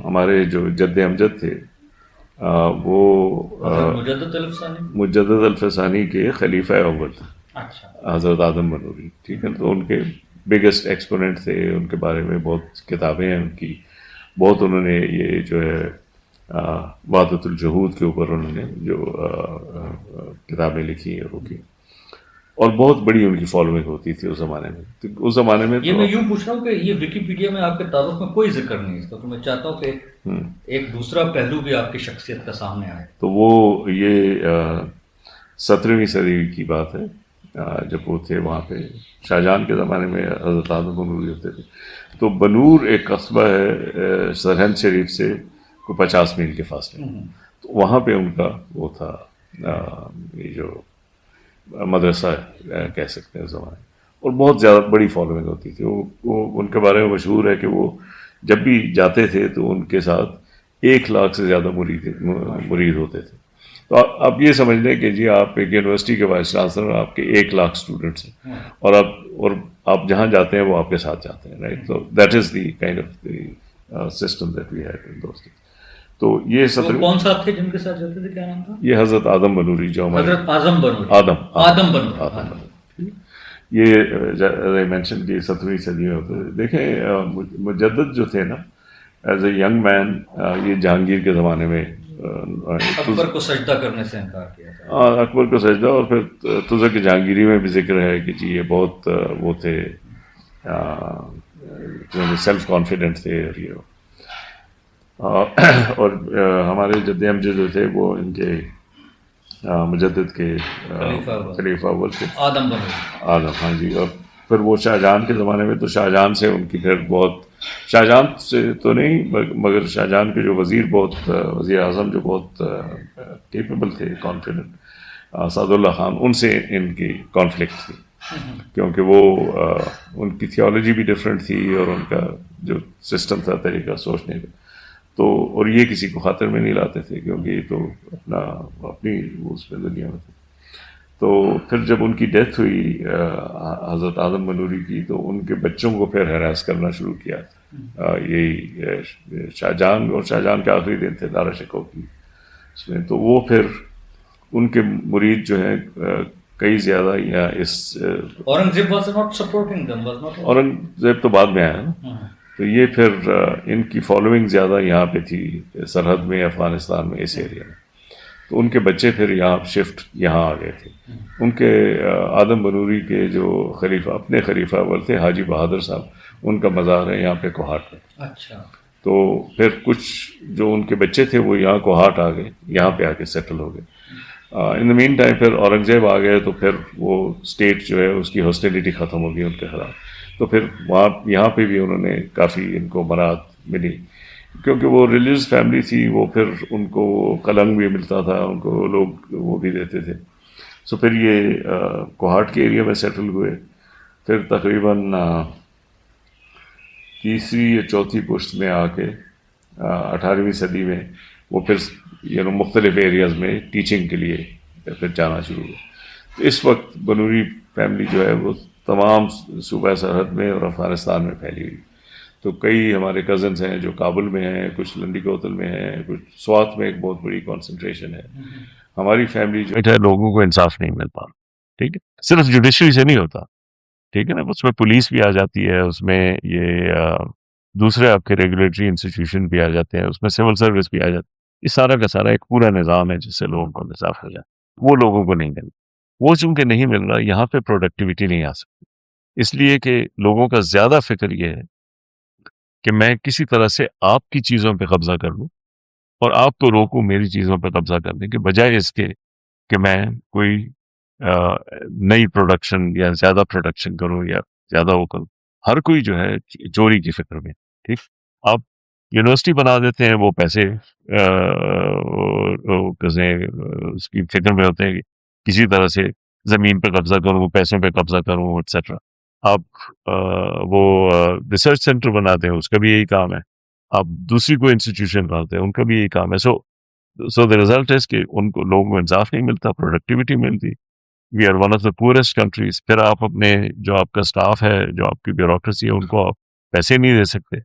ہمارے جو جد امجد تھے وہ مجدد الفسانی کے خلیفہ اول حضرت آدم بنوری. ٹھیک ہے, تو ان کے بگیسٹ ایکسپوننٹ تھے. ان کے بارے میں بہت کتابیں ہیں ان کی, بہت انہوں نے یہ جو ہے وحدت الجہود کے اوپر انہوں نے جو کتابیں لکھی ہیں وہ کی, اور بہت بڑی ان کی فالوئنگ ہوتی تھی اس زمانے میں. اس زمانے میں یہ میں یوں پوچھ رہا ہوں کہ یہ ویکیپیڈیا میں آپ کے تعارف میں کوئی ذکر نہیں اس کا, تو میں چاہتا ہوں کہ ایک دوسرا پہلو بھی آپ کی شخصیت کا سامنے آئے. تو وہ یہ 17ویں صدی کی بات ہے جب وہ تھے وہاں پہ. شاہجہان کے زمانے میں حضرت آدم بنوری ہوتے تھے. تو بنور ایک قصبہ ہے سرہند شریف سے کوئی 50 میل کے فاصلے, تو وہاں پہ ان کا وہ تھا یہ جو مدرسہ کہہ سکتے ہیں اس زمانے, اور بہت زیادہ بڑی فالوئنگ ہوتی تھی. وہ ان کے بارے میں مشہور ہے کہ وہ جب بھی جاتے تھے تو ان کے ساتھ 1 لاکھ سے زیادہ مرید ہوتے تھے. تو آپ یہ سمجھ لیں کہ جی آپ ایک یونیورسٹی کے وائس چانسلر, آپ کے 1 لاکھ اسٹوڈنٹس ہیں, اور آپ جہاں جاتے ہیں وہ آپ کے ساتھ جاتے ہیں. رائٹ, تو that is the kind of the system that we had in those days. تو یہ کون سا تھے جن کے ساتھ جاتے تھے, کیا نام تھا؟ یہ حضرت آدم بنوری جو حضرت اعظم بنوری. آدم بنوری. یہ مینشن کی 17ویں صدی میں ہوتے تھے. دیکھیں مجدد جو تھے نا ایز اے ینگ مین, یہ جہانگیر کے زمانے میں اکبر کو سجدہ کرنے سے انکار کیا تھا. اکبر کو سجدہ, اور پھر تزک جہانگیری میں بھی ذکر ہے کہ جی یہ بہت وہ تھے سیلف کانفیڈنٹ تھے. اور ہمارے جد امجد جو تھے وہ ان کے مجدد کے خلیفہ اول تھے آدم. ہاں جی. اور پھر وہ شاہجہان کے زمانے میں, تو شاہجہان سے ان کی پھر بہت شاہجہاں سے تو نہیں، مگر شاہجہاں کے جو وزیر اعظم جو بہت کیپیبل تھے، کانفیڈنٹ، سعد اللہ خان، ان سے ان کی کانفلکٹ تھی، کیونکہ وہ ان کی تھیولوجی بھی ڈفرینٹ تھی اور ان کا جو سسٹم تھا، طریقہ سوچنے کا، تو اور یہ کسی کو خاطر میں نہیں لاتے تھے، کیونکہ یہ تو اپنی اس میں دنیا میں تھے. تو پھر جب ان کی ڈیتھ ہوئی حضرت اعظم منوری کی، تو ان کے بچوں کو پھر ہراس کرنا شروع کیا. یہی شاہجہاں، اور شاہجہاں کے آخری دن تھے دارا شکوہ کی اس میں، تو وہ پھر ان کے مرید جو ہیں کئی زیادہ یا اس Aurangzeb was not supporting them, was not. Aurangzeb تو بعد میں آیا نا، تو یہ پھر ان کی فالوئنگ زیادہ یہاں پہ تھی سرحد میں، افغانستان میں، اس ایریا میں. تو ان کے بچے پھر یہاں شفٹ یہاں آ گئے تھے. ان کے اعظم منوری کے جو خلیفہ، اپنے خلیفہ اول تھے حاجی بہادر صاحب، ان کا مزار ہے یہاں پہ کوہاٹ میں. اچھا. تو پھر کچھ جو ان کے بچے تھے وہ یہاں کوہاٹ آ گئے، یہاں پہ آ کے سیٹل ہو گئے. ان دا مین ٹائم پھر اورنگزیب آ گئے، تو پھر وہ اسٹیٹ جو ہے اس کی ہاسٹیلٹی ختم ہو گئی ان کے خلاف. تو پھر وہاں یہاں پہ بھی انہوں نے کافی ان کو برات ملی، کیونکہ وہ ریلیجیس فیملی تھی. وہ پھر ان کو قلم بھی ملتا تھا، ان کو لوگ وہ بھی دیتے تھے. سو پھر یہ کوہاٹ کے ایریا میں سیٹل ہوئے. پھر تقریباً تیسری یا چوتھی پشت میں آ کے 18ویں صدی میں وہ پھر مختلف ایریاز میں ٹیچنگ کے لیے پھر جانا شروع ہوا. تو اس وقت بنوری فیملی جو ہے وہ تمام صوبہ سرحد میں اور افغانستان میں پھیلی ہوئی. تو کئی ہمارے کزنس ہیں جو کابل میں ہیں، کچھ لنڈی کوتل میں ہیں، کچھ سوات میں ایک بہت بڑی کانسنٹریشن ہے. ہماری فیملی جو ہے لوگوں کو انصاف نہیں مل پا، ٹھیک ہے، صرف جوڈیشری سے نہیں ہوتا، ٹھیک ہے نا، اس میں پولیس بھی آ جاتی ہے، اس میں یہ دوسرے آپ کے ریگولیٹری انسٹیٹیوشن بھی آ جاتے ہیں، اس میں سول سروس بھی آ جاتی ہے. یہ سارا کا سارا ایک پورا نظام ہے جس سے لوگوں کو انصاف ہو جائے. وہ لوگوں کو نہیں مل رہا. وہ چونکہ نہیں مل رہا، یہاں پہ پروڈکٹیوٹی نہیں آ سکتی، اس لیے کہ لوگوں کا زیادہ فکر یہ ہے کہ میں کسی طرح سے آپ کی چیزوں پہ قبضہ کر لوں اور آپ کو روکوں میری چیزوں پہ قبضہ کرنے کے بجائے اس کے کہ میں کوئی نئی پروڈکشن یا زیادہ پروڈکشن کروں یا زیادہ وہ کروں. ہر کوئی جو ہے چوری کی فکر میں. ٹھیک، آپ یونیورسٹی بنا دیتے ہیں، وہ پیسے اس کی فکر میں ہوتے ہیں کہ کسی طرح سے زمین پہ قبضہ کروں، پیسوں پہ قبضہ کروں، ایٹسیٹرا. آپ وہ ریسرچ سینٹر بناتے ہیں، اس کا بھی یہی کام ہے. آپ دوسری کوئی انسٹیٹیوشن بناتے ہیں، ان کا بھی یہی کام ہے. سو دا ریزلٹ ہے کہ ان کو لوگوں کو انصاف نہیں ملتا، پروڈکٹیوٹی ملتی. We are one of the poorest countries. پھر آپ اپنے جو آپ کا اسٹاف ہے، جو آپ کی بیوروکریسی ہے، ان کو آپ پیسے نہیں دے سکتے.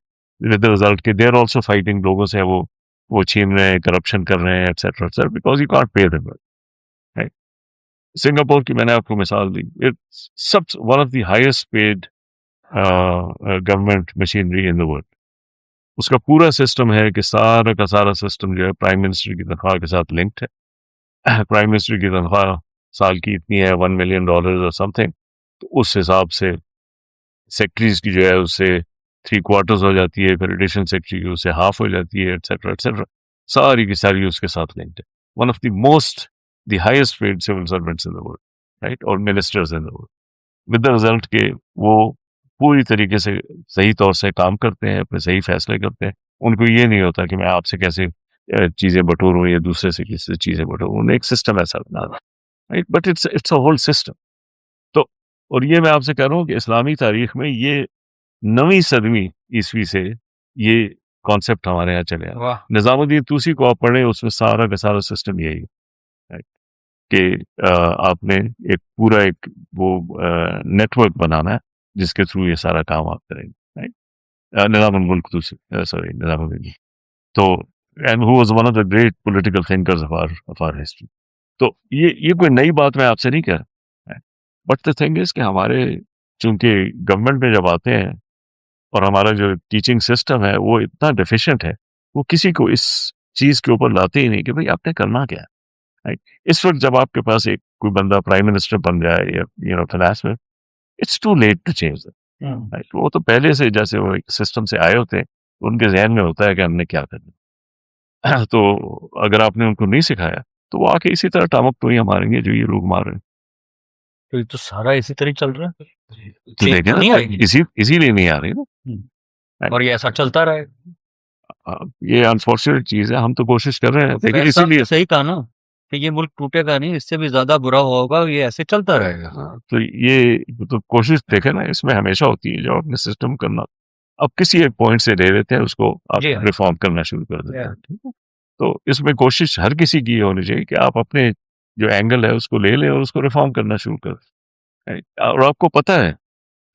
ود دا ریزلٹ کہ دے آر آلسو فائٹنگ، لوگوں سے وہ چھین رہے ہیں، کرپشن کر رہے ہیں، etcetera, because you can't pay them. Singapore کی میں نے آپ کو مثال دی، سب one of the highest paid government machinery in the world. اس کا پورا سسٹم ہے کہ سارا کا سارا سسٹم جو ہے پرائم منسٹر کی تنخواہ کے ساتھ لنکڈ ہے. پرائم منسٹر کی تنخواہ سال کی اتنی ہے $1 million اور سم تھنگ، تو اس حساب سے سیکٹریز کی جو ہے اس سے 3/4 ہو جاتی ہے، پھر ایڈیشنل سیکٹری کی اس سے ½ ہو جاتی ہے، ایٹسیٹرا ایٹسیٹرا. ساری کی ساری اس کے ساتھ لنکڈ ہے. One of the highest paid civil servants in the world, right, اور ministers in the world. With the result کہ وہ پوری طریقے سے صحیح طور سے کام کرتے ہیں، اپنے صحیح فیصلے کرتے ہیں. ان کو یہ نہیں ہوتا کہ میں آپ سے کیسے چیزیں بٹوروں یا دوسرے سے کسی چیزیں بٹوروں. انہیں ایک سسٹم ایسا بنا رہا، right, but it's a whole system. تو اور یہ میں آپ سے کہہ رہا ہوں کہ اسلامی تاریخ میں یہ 9ویں صدی عیسوی سے یہ کانسیپٹ ہمارے یہاں چلے آ. نظام الدین طوسی کو آپ پڑھیں، اس میں سارا کا سارا سسٹم یہی ہے کہ آپ نے ایک پورا ایک وہ نیٹ ورک بنانا ہے جس کے تھرو یہ سارا کام آپ کریں گے. نظام الملک طوسی، سوری، نظام الدین. تو and who was one of the great political thinkers of our history. تو یہ کوئی نئی بات میں آپ سے نہیں کہہ رہا، بٹ دا تھنگ از کہ ہمارے چونکہ گورنمنٹ میں جب آتے ہیں اور ہمارا جو ٹیچنگ سسٹم ہے وہ اتنا ڈیفیشینٹ ہے، وہ کسی کو اس چیز کے اوپر لاتے ہی نہیں کہ بھائی آپ نے کرنا کیا ہے. اس وقت جب آپ کے پاس ایک کوئی بندہ پرائم منسٹر بن جائے یا فائنانس میں، it's too late to change. وہ تو پہلے سے جیسے وہ سسٹم سے آئے ہوتے ہیں، ان کے ذہن میں ہوتا ہے کہ ہم نے کیا کرنا. تو اگر آپ نے ان کو نہیں سکھایا تو وہ آ کے اسی طرح ٹامک ٹوئیاں ماریں گے جو یہ لوگ مار رہے ہیں. تو یہ تو سارا اسی طرح چل رہا ہے. اسی لیے نہیں آ رہی نا. اور یہ ایسا چلتا رہے. یہ انفارچونیٹ چیز ہے. ہم تو کوشش کر رہے ہیں دیکھیں, فیصلہ اسی لیے صحیح کہا نا کہ یہ ملک ٹوٹے گا نہیں, اس سے بھی زیادہ برا ہوگا, یہ ایسے چلتا رہے گا. تو یہ تو کوشش دیکھیں نا, اس میں ہمیشہ ہوتی ہے جو اپنے سسٹم کرنا, اب کسی ایک پوائنٹ سے لے لیتے ہیں اس کو, آپ جی ہاں. ریفارم کرنا شروع کر دیتے ہیں. ٹھیک ہے, تو اس میں کوشش ہر کسی کی ہونی چاہیے کہ آپ اپنے جو اینگل ہے اس کو لے لیں اور اس کو ریفارم کرنا شروع کر دیں. اور آپ کو پتہ ہے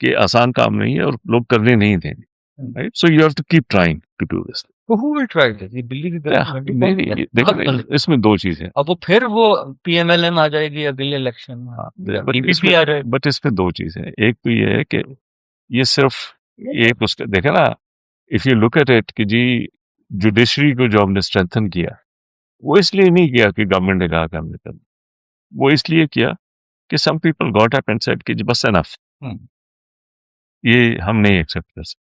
کہ آسان کام نہیں ہے اور لوگ کرنے نہیں دیں گے. So you have to keep trying to do this. Who will try this? یہ دلی کی نہیں, دیکھیں اس میں دو چیزیں, اب وہ پھر وہ پی ایم ایل این آ جائے گی اگلے الیکشن میں, پی پی پی آ جائے گی. بٹ اس میں دو چیزیں, ایک تو یہ ہے کہ یہ صرف ایک اس کا دیکھیں نا, if you look at it کہ جی جوڈیشری کو جو ہم نے اسٹرینتھن کیا, وہ اس لیے نہیں کیا کہ گورنمنٹ نے کہا کہ ہم نے کرنا, وہ اس لیے کیا کہ some people got up and said کہ جی بس انف, یہ ہم نہیں ایکسیپٹ کر سکتے,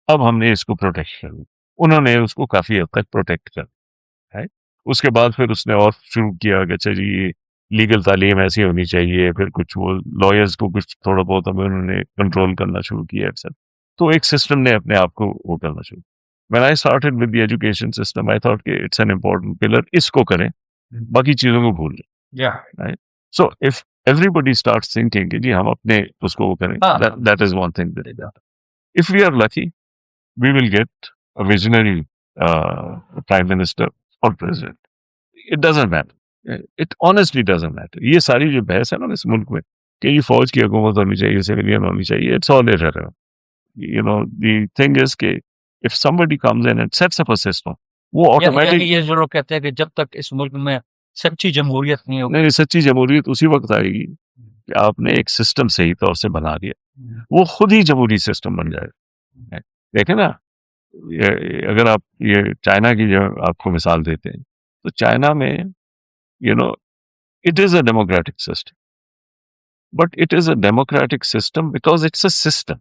اب ہم نے اس کو پروٹیکٹ کر. انہوں نے اس کو کافی حد تک پروٹیکٹ کر. اس کے بعد پھر اس نے اور شروع کیا کہ اچھا جی لیگل تعلیم ایسی ہونی چاہیے, پھر کچھ وہ لائرز کو کچھ تھوڑا بہت ہمیں انہوں نے کنٹرول کرنا شروع کیا ایٹسٹرا. تو ایک سسٹم نے اپنے آپ کو وہ کرنا شروع. When I started with the education system, I thought کہ it's an important pillar, اس کو کریں, باقی چیزوں کو بھول جائیں. So if everybody starts thinking کہ جی ہم اپنے اس کو وہ کریں, that is one thing. If we are lucky, we will get a visionary prime minister or president. It doesn't matter. It honestly doesn't matter. یہ ساری جو بحث ہے نا اس ملک میں کہ یہ فوج کی حکومت ہونی چاہیے, سویلین ہونی چاہیے, it's all irrelevant. You know, the thing is کہ if somebody comes in and sets up a system, وہ automatic. یہ جو لوگ کہتے ہیں کہ جب تک اس ملک میں سچی جمہوریت نہیں ہوگی. نہیں, سچی جمہوریت اسی وقت آئے گی کہ آپ نے ایک سسٹم صحیح طور سے بنا دیا, وہ خود ہی جمہوری سسٹم بن جائے گا. دیکھیں نا, اگر آپ یہ چائنا کی جو آپ کو مثال دیتے ہیں, تو چائنا میں you know it is a democratic system, but it is a democratic system because it's a system.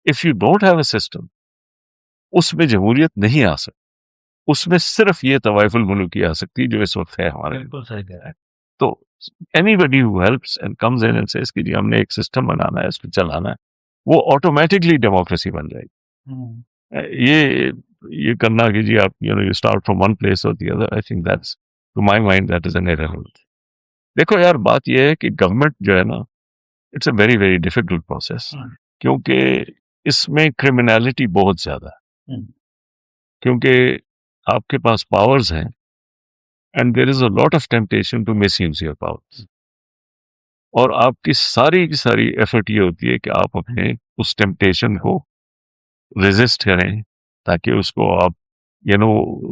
If you don't have a system, اس میں جمہوریت نہیں آ سکتی, اس میں صرف یہ طوائف الملوکی آ سکتی جو اس وقت ہے ہمارے. بالکل صحیح کہہ رہے ہیں. تو anybody who helps and comes in and says کہ جی ہم نے ایک سسٹم بنانا ہے, اس پہ چلانا ہے, وہ آٹومیٹکلی ڈیموکریسی بن جائے گی. یہ کرنا کہ جی آپ you start from one place اور the other, I think that's to my mind that is an irrelevant. دیکھو یار, بات یہ ہے کہ گورنمنٹ جو ہے نا, it's a very very difficult process, کیونکہ اس میں کرمنالٹی بہت زیادہ ہے, کیونکہ آپ کے پاس پاورز ہیں and there is a lot of temptation to misuse your powers, اور آپ کی ساری ایفرٹ یہ ہوتی ہے کہ آپ اپنے اس ٹیمپٹیشن کو ریزسٹ کریں تاکہ اس کو آپ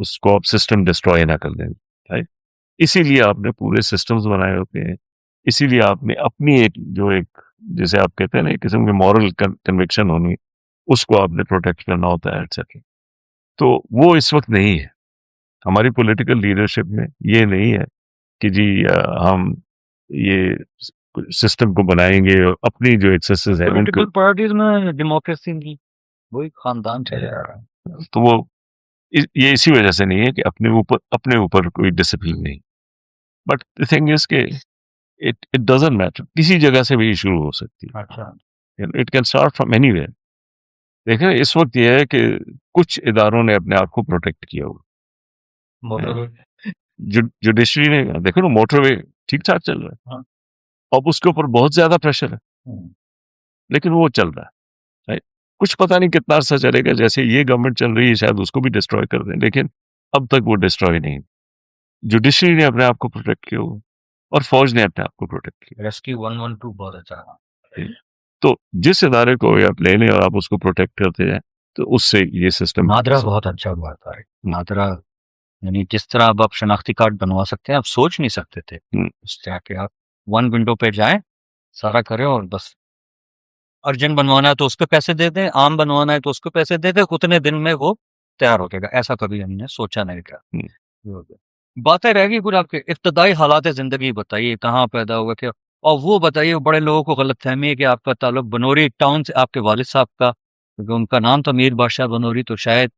اس کو آپ سسٹم ڈسٹروائے نہ کر دیں. اسی لیے آپ نے پورے سسٹمز بنائے ہوتے ہیں, اسی لیے آپ نے اپنی ایک جیسے آپ کہتے ہیں نا ایک قسم کی مورل کنوکشن ہونی, اس کو آپ نے پروٹیکٹ کرنا ہوتا ہے ایٹسیٹرا. تو وہ اس وقت نہیں ہے ہماری پولیٹیکل لیڈرشپ میں, یہ نہیں ہے کہ جی ہم یہ سسٹم کو بنائیں گے اور اپنی جو ایکسیسز ہیں پولیٹیکل پارٹیز میں ڈیموکریسی کی وہی خاندان چلے جا رہا ہے. تو وہ یہ اسی وجہ سے نہیں ہے کہ اپنے اوپر کوئی ڈسپلن نہیں. بٹ دی تھنگ از کہ اٹ ڈزنٹ میٹر, کسی جگہ سے بھی شروع ہو سکتی ہے. It can start from any where. دیکھیں اس وقت یہ ہے کہ کچھ اداروں نے اپنے آپ کو پروٹیکٹ کیا ہوا. جوڈیشری نے دیکھو نا, موٹر وے ٹھیک ٹھاک چل رہا ہے, اب اس کے اوپر بہت زیادہ پریشر ہے, لیکن وہ چل رہا ہے. کچھ پتہ نہیں کتنا عرصہ چلے گا, جیسے یہ گورنمنٹ چل رہی ہے شاید اس کو بھی ڈسٹروائے کر دیں, لیکن اب تک وہ ڈسٹروائے نہیں. جوڈیشری نے اپنے آپ کو پروٹیکٹ کیا ہوا اور فوج نے اپنے آپ کو پروٹیکٹ کیا. ریسکیو 112 بہت اچھا. تو جس ادارے کو آپ لے لیں اور آپ اس کو پروٹیکٹ کرتے ہیں تو اس سے یہ سسٹم. نادرا بہت اچھا ہوا تھا. نادرا یعنی جس طرح اب آپ شناختی کارڈ بنوا سکتے ہیں, آپ سوچ نہیں سکتے تھے اس طرح کہ آپ ون ونڈو پہ جائیں, سارا کریں اور بس ارجنٹ بنوانا ہے تو اس پہ پیسے دے دیں, عام بنوانا ہے تو اس کو پیسے دے دیں, اتنے دن میں وہ تیار ہو جائے گا. ایسا کبھی ہم نے سوچا نہیں تھا. باتیں رہ گئی کچھ آپ کے ابتدائی حالات زندگی بتائیے, کہاں پیدا ہوا کیا, اور وہ بتائیے بڑے لوگوں کو غلط فہمی ہے کہ آپ کا تعلق بنوری ٹاؤن سے, آپ کے والد صاحب کا, کیونکہ ان کا نام تھا میر بادشاہ بنوری, تو شاید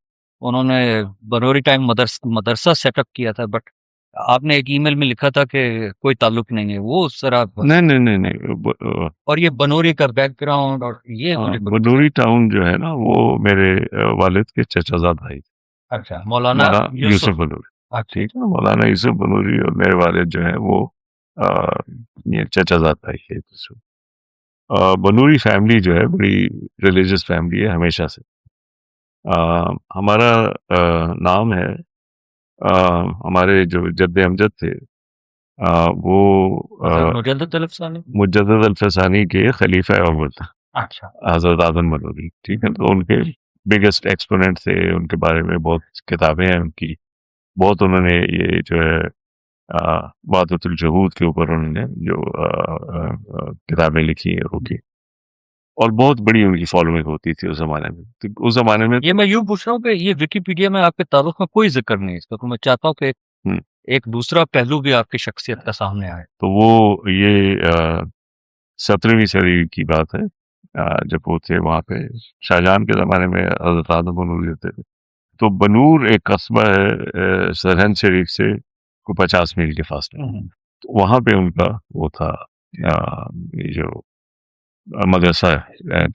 انہوں نے بنوری ٹائم مدرسہ سیٹ اپ کیا تھا, بٹ آپ نے ایک ای میل میں لکھا تھا کہ کوئی تعلق نہیں ہے، وہ اس طرح نہیں اور یہ بنوری کا بیک گراؤنڈ اور یہ مجھے بنوری ٹاؤن جو ہے نا وہ میرے والد کے چچا زاد بھائی تھے، اچھا مولانا یوسف بنوری، اچھا ٹھیک ہے نا، مولانا یوسف بنوری اور میرے والد جو ہیں وہ یہ چچا زاد بھائی ہے۔ بنوری فیملی جو ہے بڑی ریلیجس فیملی ہے ہمیشہ سے۔ ہمارا نام ہے، ہمارے جو جد امجد تھے وہ مجدد الفسانی، مجدد الفسانی کے خلیفہ اول اچھا حضرت آدم بنوری، ٹھیک ہے، تو ان کے بگیسٹ ایکسپوننٹ تھے، ان کے بارے میں بہت کتابیں ہیں ان کی، بہت انہوں نے یہ جو ہے وحدت الجہود کے اوپر انہوں نے جو کتابیں لکھی ہیں وہ کی، اور بہت بڑی ان کی فالوئنگ ہوتی تھی اس زمانے میں۔ تو اس زمانے میں یہ میں یوں پوچھ رہا ہوں کہ یہ ویکیپیڈیا میں آپ کے تعلق میں کوئی ذکر نہیں ہے اس کا، تو میں چاہتا ہوں کہ ایک دوسرا پہلو بھی آپ کی شخصیت کا سامنے آئے۔ تو وہ یہ 17ویں صدی کی بات ہے، جب وہ تھے وہاں پہ شاہجہان کے زمانے میں حضرت آدم بنوری ہوتے تھے۔ تو بنور ایک قصبہ ہے سرہند شریف سے کو 50 میل کے فاصلے، تو وہاں پہ ان کا وہ تھا یہ جو مدرسہ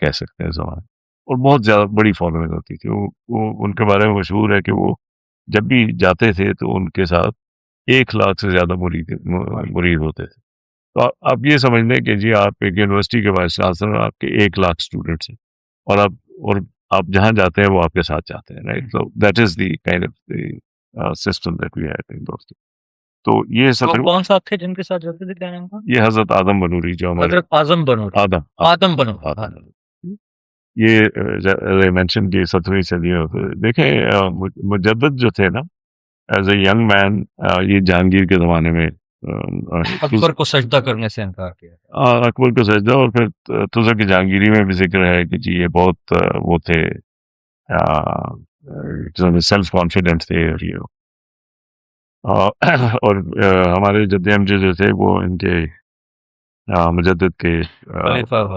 کہہ سکتے ہیں زمانے، اور بہت زیادہ بڑی فالوئنگ ہوتی تھی۔ وہ ان کے بارے میں مشہور ہے کہ وہ جب بھی جاتے تھے تو ان کے ساتھ 1 لاکھ سے زیادہ مرید ہوتے تھے۔ تو آپ یہ سمجھ لیں کہ جی آپ ایک یونیورسٹی کے وائس چانسلر، آپ کے 1 لاکھ اسٹوڈنٹس ہیں، اور آپ جہاں جاتے ہیں وہ آپ کے ساتھ جاتے ہیں، right? So that is the kind of the system that we had in those days. تو یہ کون ساتھ تھے جن کے ساتھ جاتے تھے، کیا نام تھا؟ یہ حضرت آدم بنوری جو ہمارے حضرت اعظم بنوری، آدم بنوری، یہ مینشن کی 17ویں صدی میں ہوتے۔ دیکھیں مجدد جو تھے نا، ایز اے ینگ مین، یہ جہانگیر کے زمانے میں اکبر کو سجدہ کرنے سے انکار کیا، اکبر کو سجدہ، اور پھر تزک کی جہانگیری میں بھی ذکر ہے کہ جی یہ بہت وہ تھے، سیلف کانفیڈنٹ تھے، اور ہمارے جد امجد جو تھے وہ ان کے مجدد کے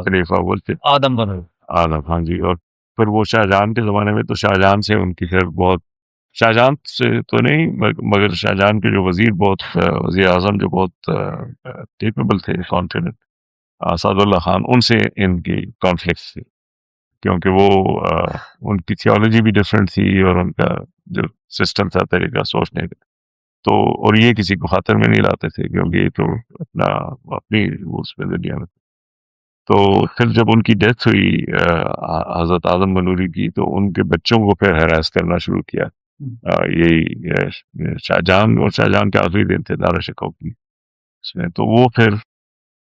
خلیفہ اول تھے، آدم بنوری، آدم، ہاں جی۔ اور پھر وہ شاہجہان کے زمانے میں، تو شاہجہان سے ان کی پھر بہت، شاہجہان سے تو نہیں مگر شاہجہان کے جو وزیر اعظم جو بہت کیپیبل تھے، کانفیڈنٹ، اسد اللہ خان، ان سے ان کی کانفلکٹس تھی، کیونکہ وہ ان کی تھیولوجی بھی ڈفرینٹ تھی، اور ان کا جو سسٹم تھا، طریقہ سوچنے کا، تو اور یہ کسی کو خاطر میں نہیں لاتے تھے، کیونکہ یہ تو اپنی اس پہ دنیا میں۔ تو پھر جب ان کی ڈیتھ ہوئی حضرت آدم بنوری کی، تو ان کے بچوں کو پھر ہراس کرنا شروع کیا، یہی شاہجہان، اور شاہجہان کے آخری دن تھے دارا شکوہ کی اس میں، تو وہ پھر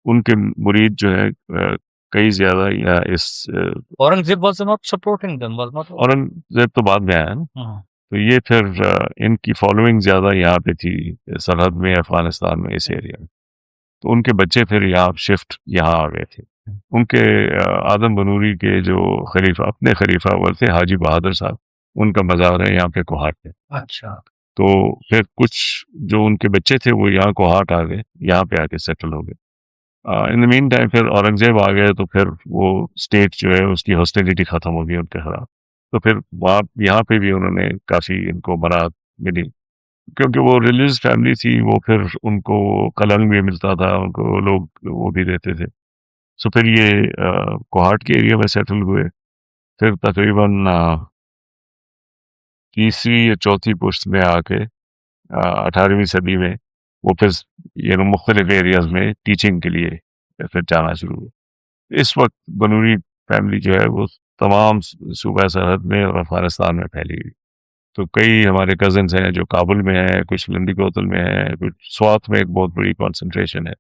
ان کے مرید جو ہے کئی زیادہ اس Aurangzeb was not supporting them, was not. Aurangzeb تو بعد میں آیا نا، تو یہ پھر ان کی فالوئنگ زیادہ یہاں پہ تھی سرحد میں، افغانستان میں، اس ایریا میں، تو ان کے بچے پھر یہاں شفٹ یہاں آ گئے تھے۔ ان کے آدم بنوری کے جو خلیفہ، اپنے خلیفہ اول تھے حاجی بہادر صاحب، ان کا مزار ہے یہاں پہ کوہاٹ پہ۔ اچھا، تو پھر کچھ جو ان کے بچے تھے وہ یہاں کوہاٹ آ گئے، یہاں پہ آ کے سیٹل ہو گئے۔ ان دا مین ٹائم پھر اورنگزیب آ گئے، تو پھر وہ اسٹیٹ جو ہے اس کی ہاسٹیلٹی ختم ہو گئی ان کے خلاف، تو پھر یہاں پہ بھی انہوں نے کافی ان کو برات ملی، کیونکہ وہ ریلیجس فیملی تھی، وہ پھر ان کو قلم بھی ملتا تھا، ان کو لوگ وہ بھی دیتے تھے۔ سو پھر یہ کوہاٹ کے ایریا میں سیٹل ہوئے، پھر تقریباً 3ری یا 4تھی پشت میں آ کے 18ویں صدی میں وہ پھر مختلف ایریاز میں ٹیچنگ کے لیے پھر جانا شروع ہوئے۔ اس وقت بنوری فیملی جو ہے وہ تمام صوبہ سرحد میں اور افغانستان میں پھیلی ہوئی، تو کئی ہمارے کزنس ہیں جو کابل میں ہیں، کچھ لندی کوتل میں ہیں، کچھ سوات میں ایک بہت بڑی کانسنٹریشن ہے،